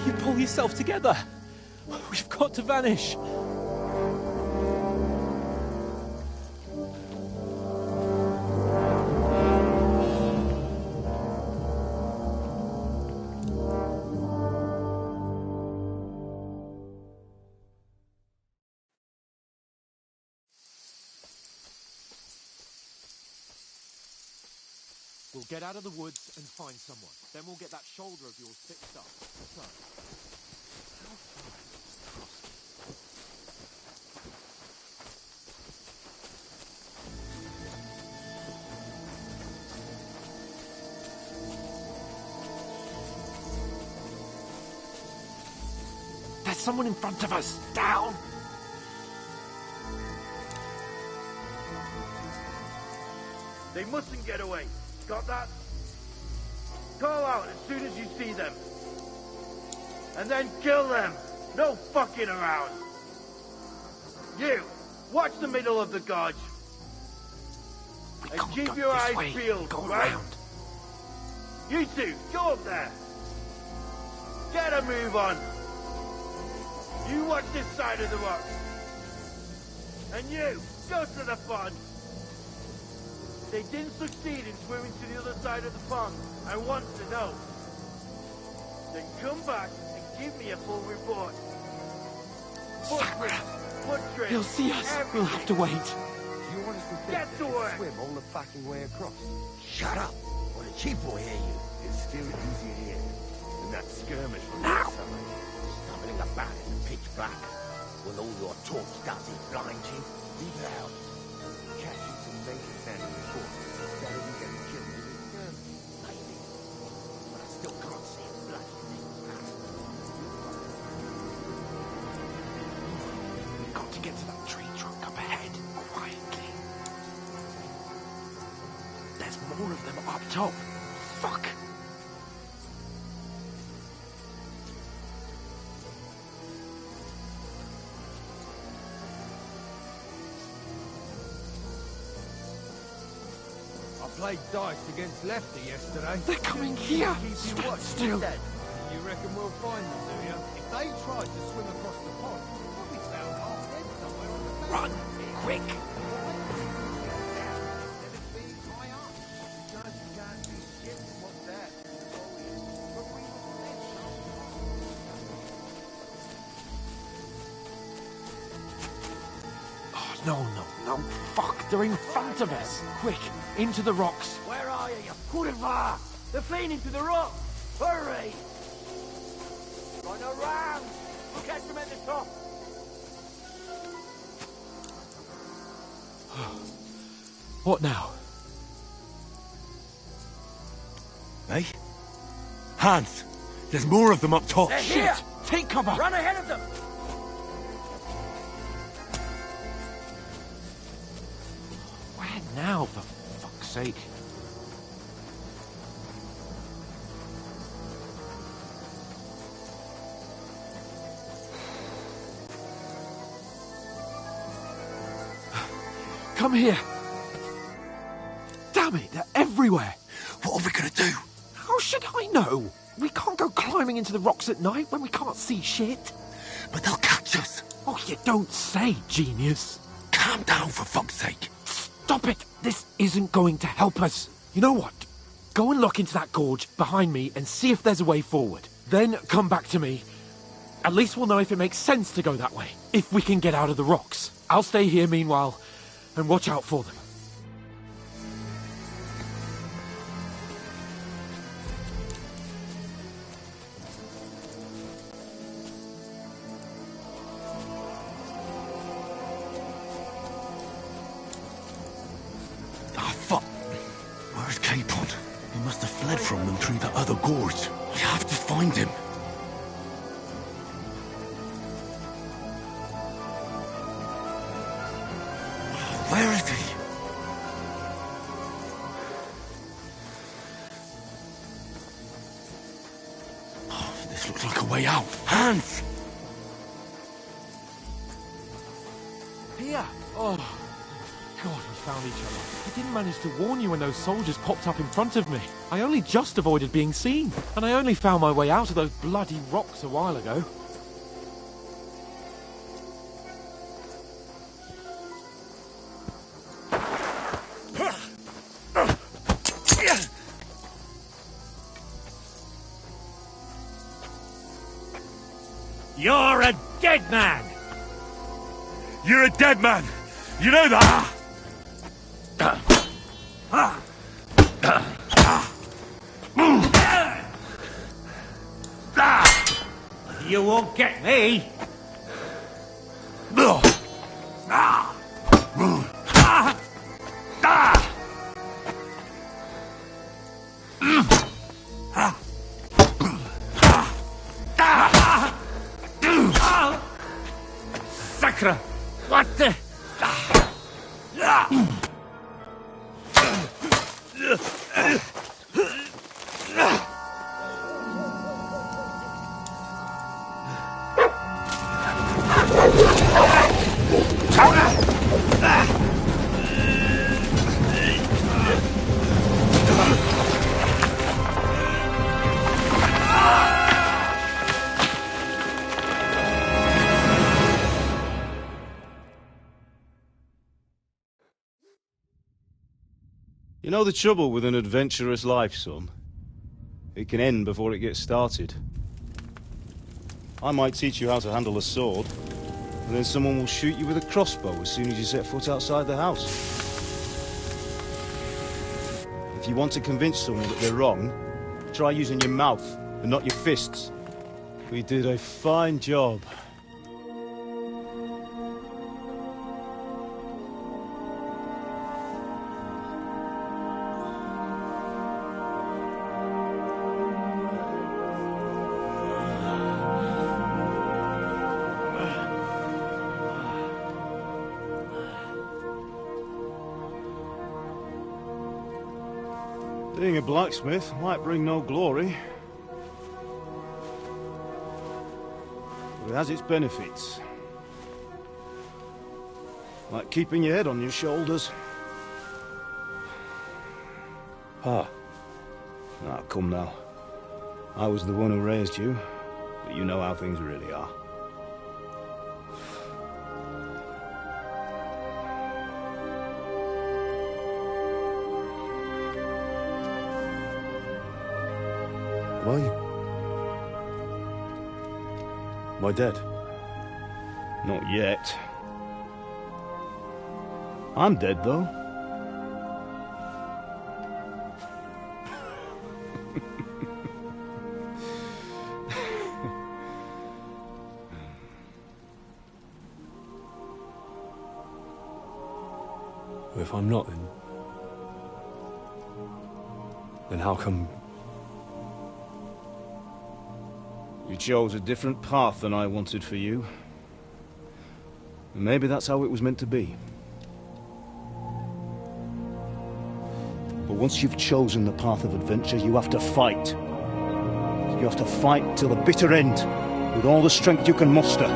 You pull yourself together. We've got to vanish. We'll get out of the woods and find someone. Then we'll get that shoulder of yours fixed up. So, there's someone in front of us. Down! They mustn't get away. Got that? Call out as soon as you see them. And then kill them. No fucking around. You, watch the middle of the gorge. And keep your eyes peeled, right? Around. You two, go up there. Get a move on. You watch this side of the rock. And you, go to the pond. They didn't succeed in swimming to the other side of the pond. I want to know. Then come back and give me a full report. Footprints, He'll see us. everything. We'll have to wait. You honestly think Get to they work. can swim all the fucking way across? Shut up, or the chief will hear you. It's still easier here than that skirmish from Now. the side. Stumbling about in the pitch black. Will all your torch does is blind you? Leave it out. Catching some native man before. Better than getting killed in his skirmish. get to that tree trunk up ahead, quietly. There's more of them up top. Fuck! I played dice against Lefty yesterday. They're coming here! Keep you Stand watch still! instead. You reckon we'll find them, do you? If they tried to swim across the pond, we'll be found half dead somewhere on the Run! Quick! Oh, no. Fuck, they're in front of us. Quick, into the rocks. Where are you kurva? They're fleeing into the rock. Hurry! Run around! We'll catch them at the top. What now? Eh? Hans! There's more of them up top! They're Shit! here! Take cover! Run ahead of them! Where now, for fuck's sake? Come here! Damn it, they're everywhere! What are we gonna do? How should I know? We can't go climbing into the rocks at night when we can't see shit. But they'll catch us! Oh, you don't say, genius. Calm down, for fuck's sake! Stop it! This isn't going to help us. You know what? Go and look into that gorge behind me and see if there's a way forward. Then come back to me. At least we'll know if it makes sense to go that way. If we can get out of the rocks. I'll stay here meanwhile and watch out for them. Ah, fuck! Where's Capon? He must have fled from them through the other gorge. We have to find him. Where is he? Oh, this looks like a way out. Hans! Here! Oh, God, we found each other. I didn't manage to warn you when those soldiers popped up in front of me. I only just avoided being seen. And I only found my way out of those bloody rocks a while ago. You're a dead man! You're a dead man! You know that! You won't get me! Sacre! What the? You know the trouble with an adventurous life, son? It can end before it gets started. I might teach you how to handle a sword, and then someone will shoot you with a crossbow as soon as you set foot outside the house. If you want to convince someone that they're wrong, try using your mouth and not your fists. We did a fine job. Being a blacksmith might bring no glory, but it has its benefits. Like keeping your head on your shoulders. Pa. Ah, come now. I was the one who raised you, but you know how things really are. Why? Am I dead? Not yet. I'm dead, though. If I'm not, then how come... You chose a different path than I wanted for you. And maybe that's how it was meant to be. But once you've chosen the path of adventure, you have to fight. You have to fight till the bitter end, with all the strength you can muster.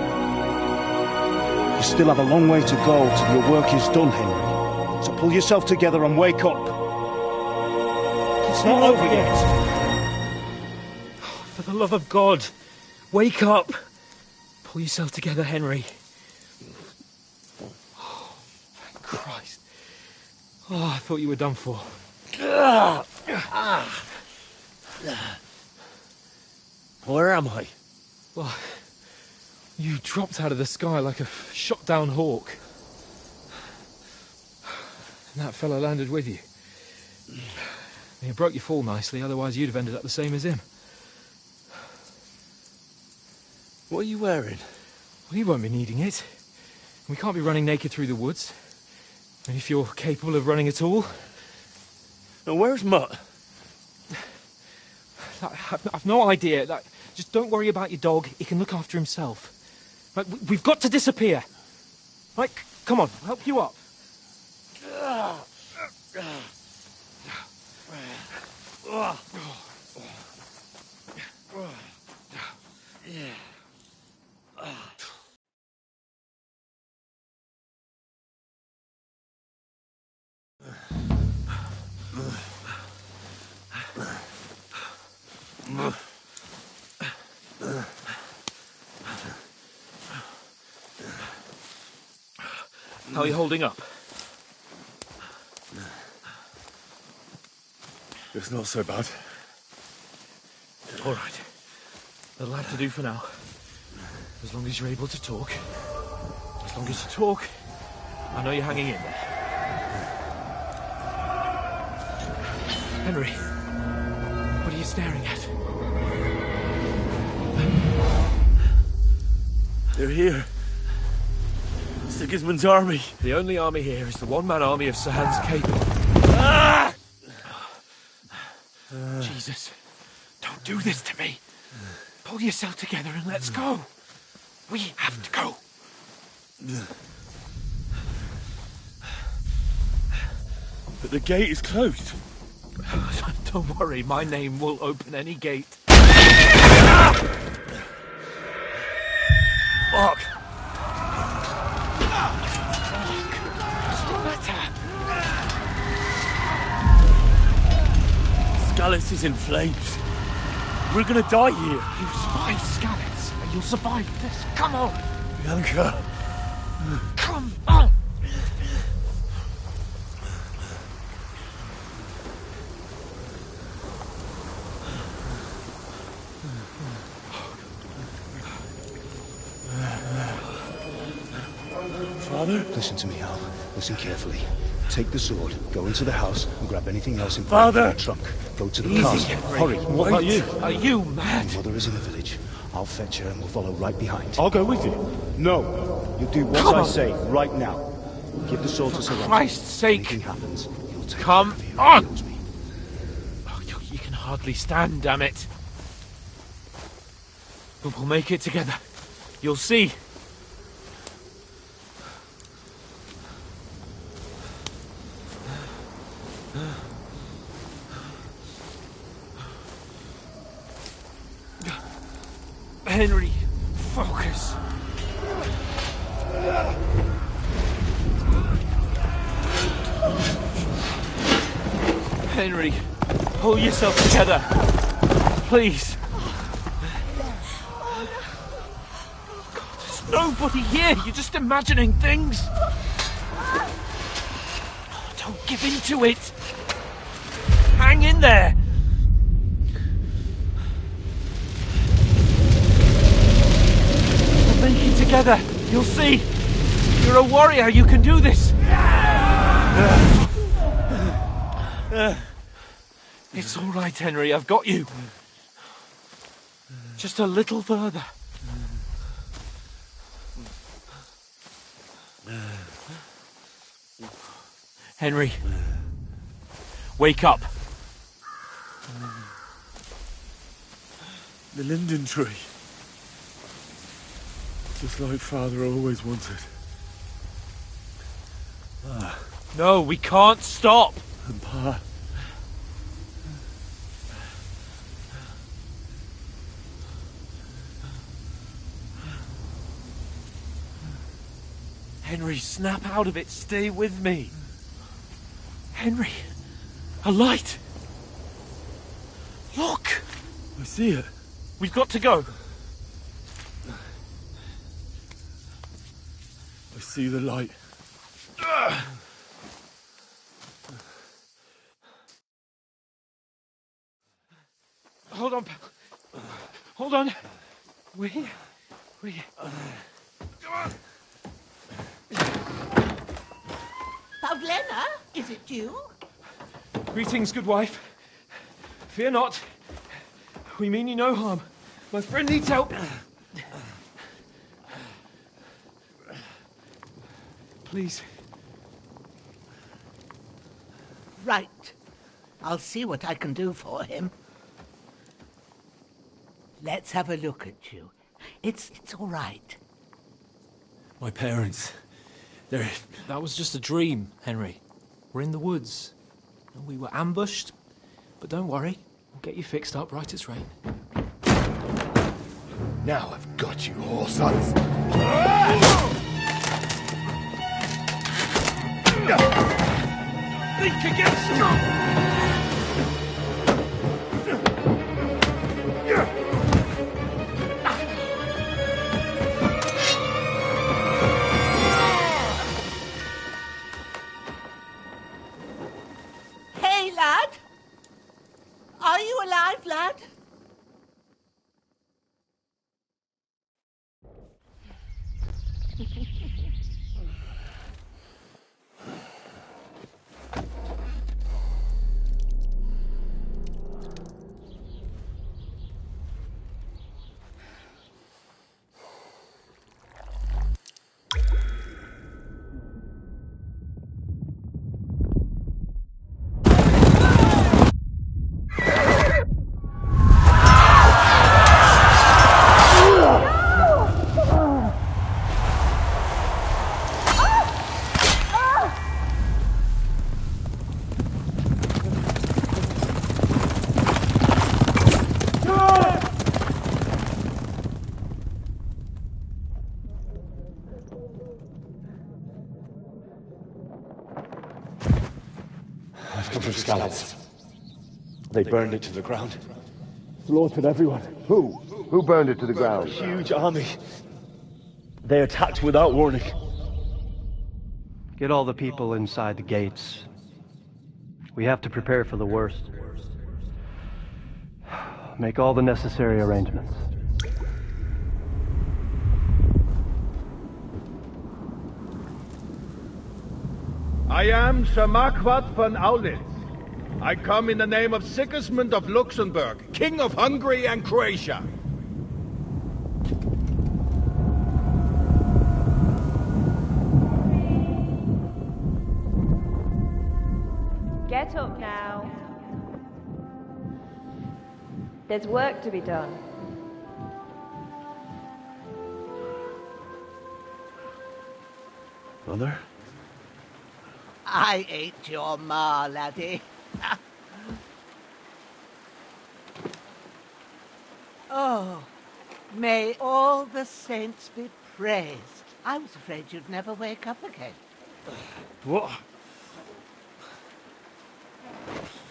You still have a long way to go till your work is done, Henry. So pull yourself together and wake up. It's not over yet. For the love of God, wake up! Pull yourself together, Henry. Oh, thank Christ. Oh, I thought you were done for. Where am I? Well, you dropped out of the sky like a shot-down hawk. And that fella landed with you. You broke your fall nicely, otherwise you'd have ended up the same as him. What are you wearing? Well, you won't be needing it. We can't be running naked through the woods. And if you're capable of running at all... Now, where's Mutt? I've no idea. Just don't worry about your dog. He can look after himself. Right, we've got to disappear. Right, come on, I'll help you up. How are you holding up? It's not so bad. All right. That'll have to do for now. As long as you're able to talk. As long as you talk, I know you're hanging in there. Henry, what are you staring at? They're here. Sigismund's army. The only army here is the one-man army of Sahans Cape. Ah! Jesus, don't do this to me. Pull yourself together and let's go. We have to go. But the gate is closed. Don't worry, my name will open any gate. Fuck! Scallis is in flames. We're gonna die here. You survived Scallis, and you'll survive this. Come on! Bianca! Come on! Father? Listen to me, Al. Listen carefully. Take the sword, go into the house, and grab anything else in Father! the trunk. Go to the Easy, castle. Henry. Hurry. What about you? Are you mad? My mother is in the village. I'll fetch her and we'll follow right behind. I'll go with you. No. You do what Come I on. say right now. Give the sword to Sir Christ's sake! Anything happens, you'll take Come care of you. on! He knows me. Oh, you can hardly stand, damn it. But we'll make it together. You'll see. Henry, focus. Henry, pull yourself together. Please. God, there's nobody here. You're just imagining things. Oh, don't give in to it. Hang in there. We'll make it together. You'll see. You're a warrior. You can do this. It's all right, Henry. I've got you. Just a little further. Henry, wake up. The linden tree. Just like Father always wanted. No, we can't stop. And Pa. Henry, snap out of it. Stay with me. Henry, a light. Look. I see it. We've got to go. I see the light. Hold on. Hold on. We. Come on. Pavlena, is it you? Greetings, good wife. Fear not. We mean you no harm. My friend needs help. Please. Right. I'll see what I can do for him. Let's have a look at you. It's all right. My parents. That was just a dream, Henry. We're in the woods. And we were ambushed. But don't worry. We'll get you fixed up right as rain. Now I've got you, whore sons. Think against Hey, lad. Are you alive, lad? I've come from Scallops. They burned it to the ground. Slaughtered everyone. Who? Who burned it to the ground? Huge army. They attacked without warning. Get all the people inside the gates. We have to prepare for the worst. Make all the necessary arrangements. I am Sir Marquardt von Aulitz. I come in the name of Sigismund of Luxembourg, King of Hungary and Croatia. Get up now. There's work to be done. Mother? I ain't your ma, laddie. Oh, May all the saints be praised. I was afraid you'd never wake up again. What?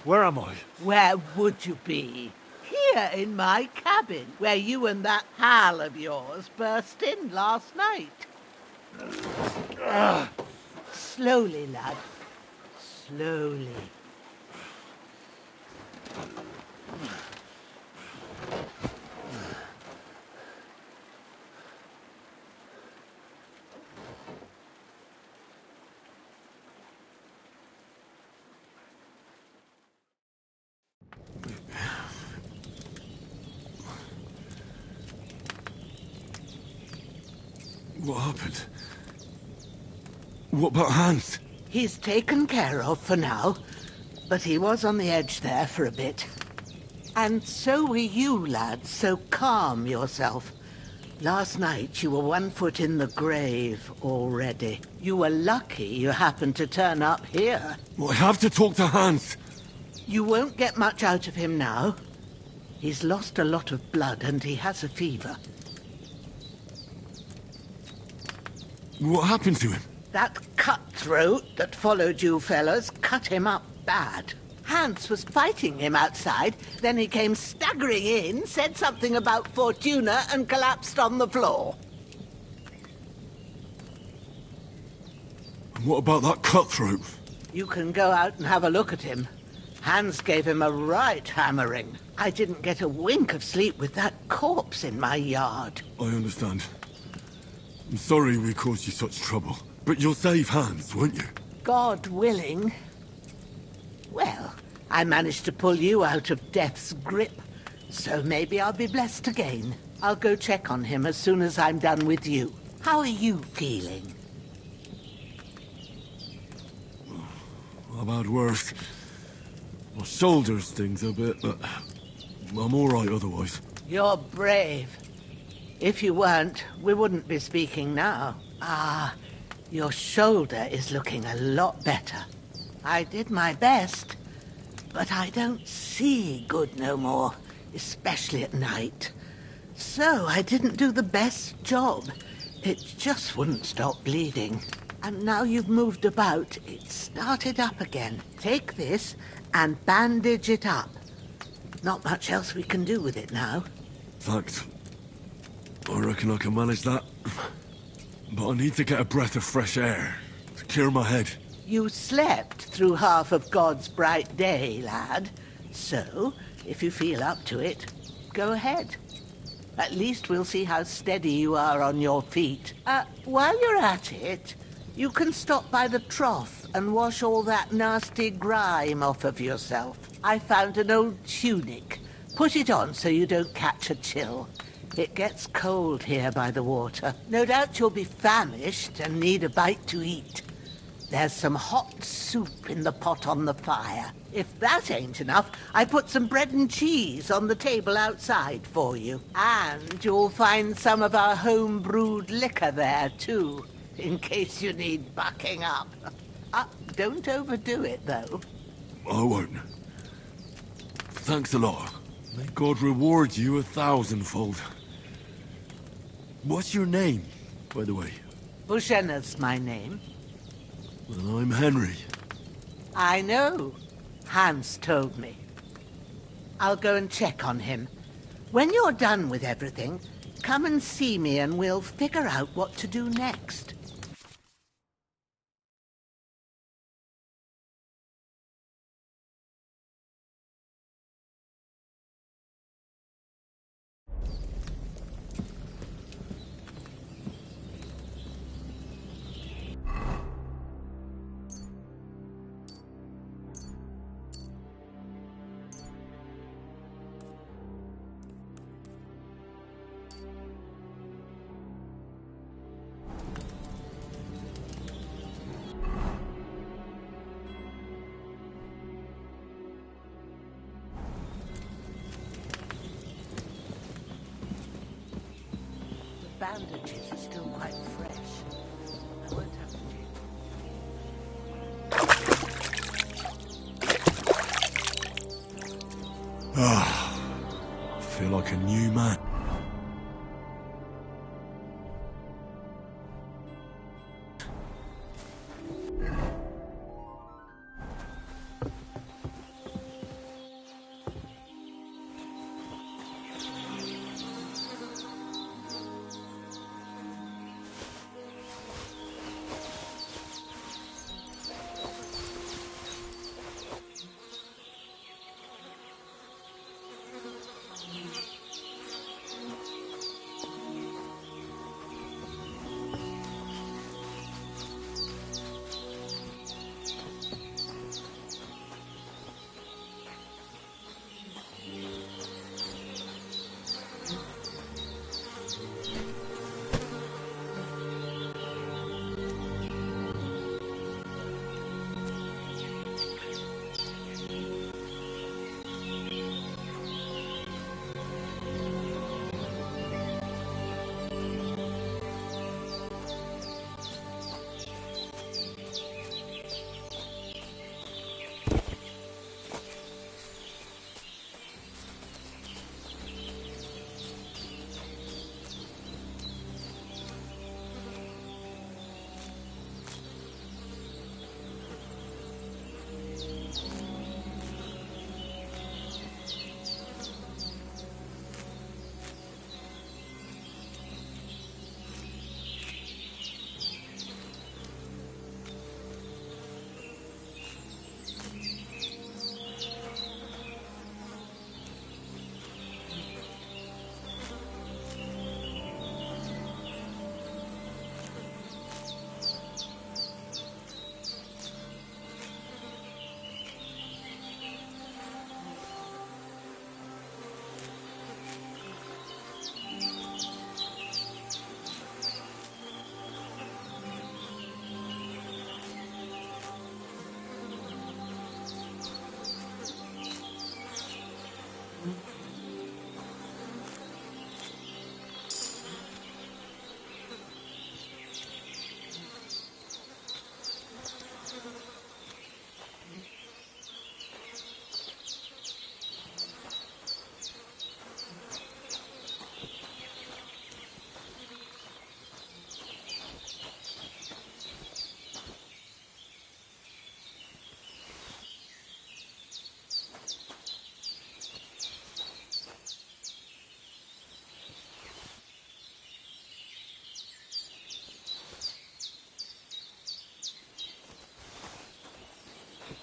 Where am I? Where would you be? Here in my cabin, where you and that pal of yours burst in last night. Slowly, lad. Slowly. What happened? What about Hans? He's taken care of for now, but he was on the edge there for a bit. And so were you, lad, so calm yourself. Last night you were 1 foot in the grave already. You were lucky you happened to turn up here. Well, I have to talk to Hans. You won't get much out of him now. He's lost a lot of blood and he has a fever. What happened to him? That cutthroat that followed you fellas cut him up bad. Hans was fighting him outside, then he came staggering in, said something about Fortuna and collapsed on the floor. And what about that cutthroat? You can go out and have a look at him. Hans gave him a right hammering. I didn't get a wink of sleep with that corpse in my yard. I understand. I'm sorry we caused you such trouble. But you'll save Hans, won't you? God willing. Well, I managed to pull you out of death's grip, so maybe I'll be blessed again. I'll go check on him as soon as I'm done with you. How are you feeling? I've had worse. My shoulder stings a bit, but I'm all right otherwise. You're brave. If you weren't, we wouldn't be speaking now. Your shoulder is looking a lot better. I did my best, but I don't see good no more, especially at night. So I didn't do the best job. It just wouldn't stop bleeding. And now you've moved about, it started up again. Take this and bandage it up. Not much else we can do with it now. Thanks. I reckon I can manage that. But I need to get a breath of fresh air to clear my head. You slept through half of God's bright day, lad. So, if you feel up to it, go ahead. At least we'll see how steady you are on your feet. While you're at it, you can stop by the trough and wash all that nasty grime off of yourself. I found an old tunic. Put it on so you don't catch a chill. It gets cold here by the water. No doubt you'll be famished and need a bite to eat. There's some hot soup in the pot on the fire. If that ain't enough, I put some bread and cheese on the table outside for you. And you'll find some of our home-brewed liquor there, too, in case you need bucking up. Don't overdo it, though. I won't. Thanks a lot. May God reward you 1,000-fold. What's your name, by the way? Bushenna's my name. Well, I'm Henry. I know. Hans told me. I'll go and check on him. When you're done with everything, come and see me and we'll figure out what to do next. Bandages are still quite fresh. I won't have to I feel like a new man.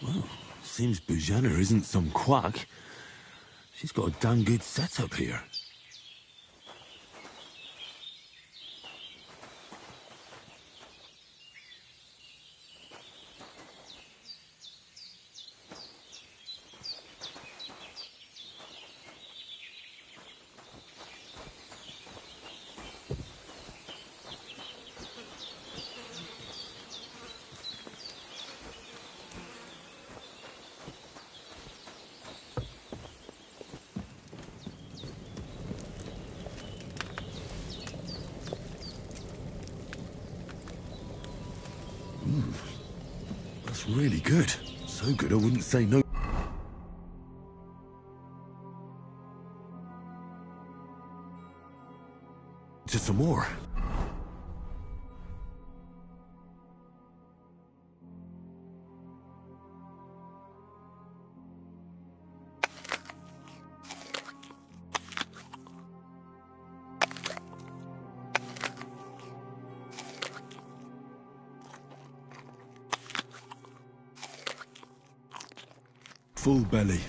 Well, seems Bujana isn't some quack. She's got a damn good setup here. That's really good. So good I wouldn't say no. To some more. Full belly.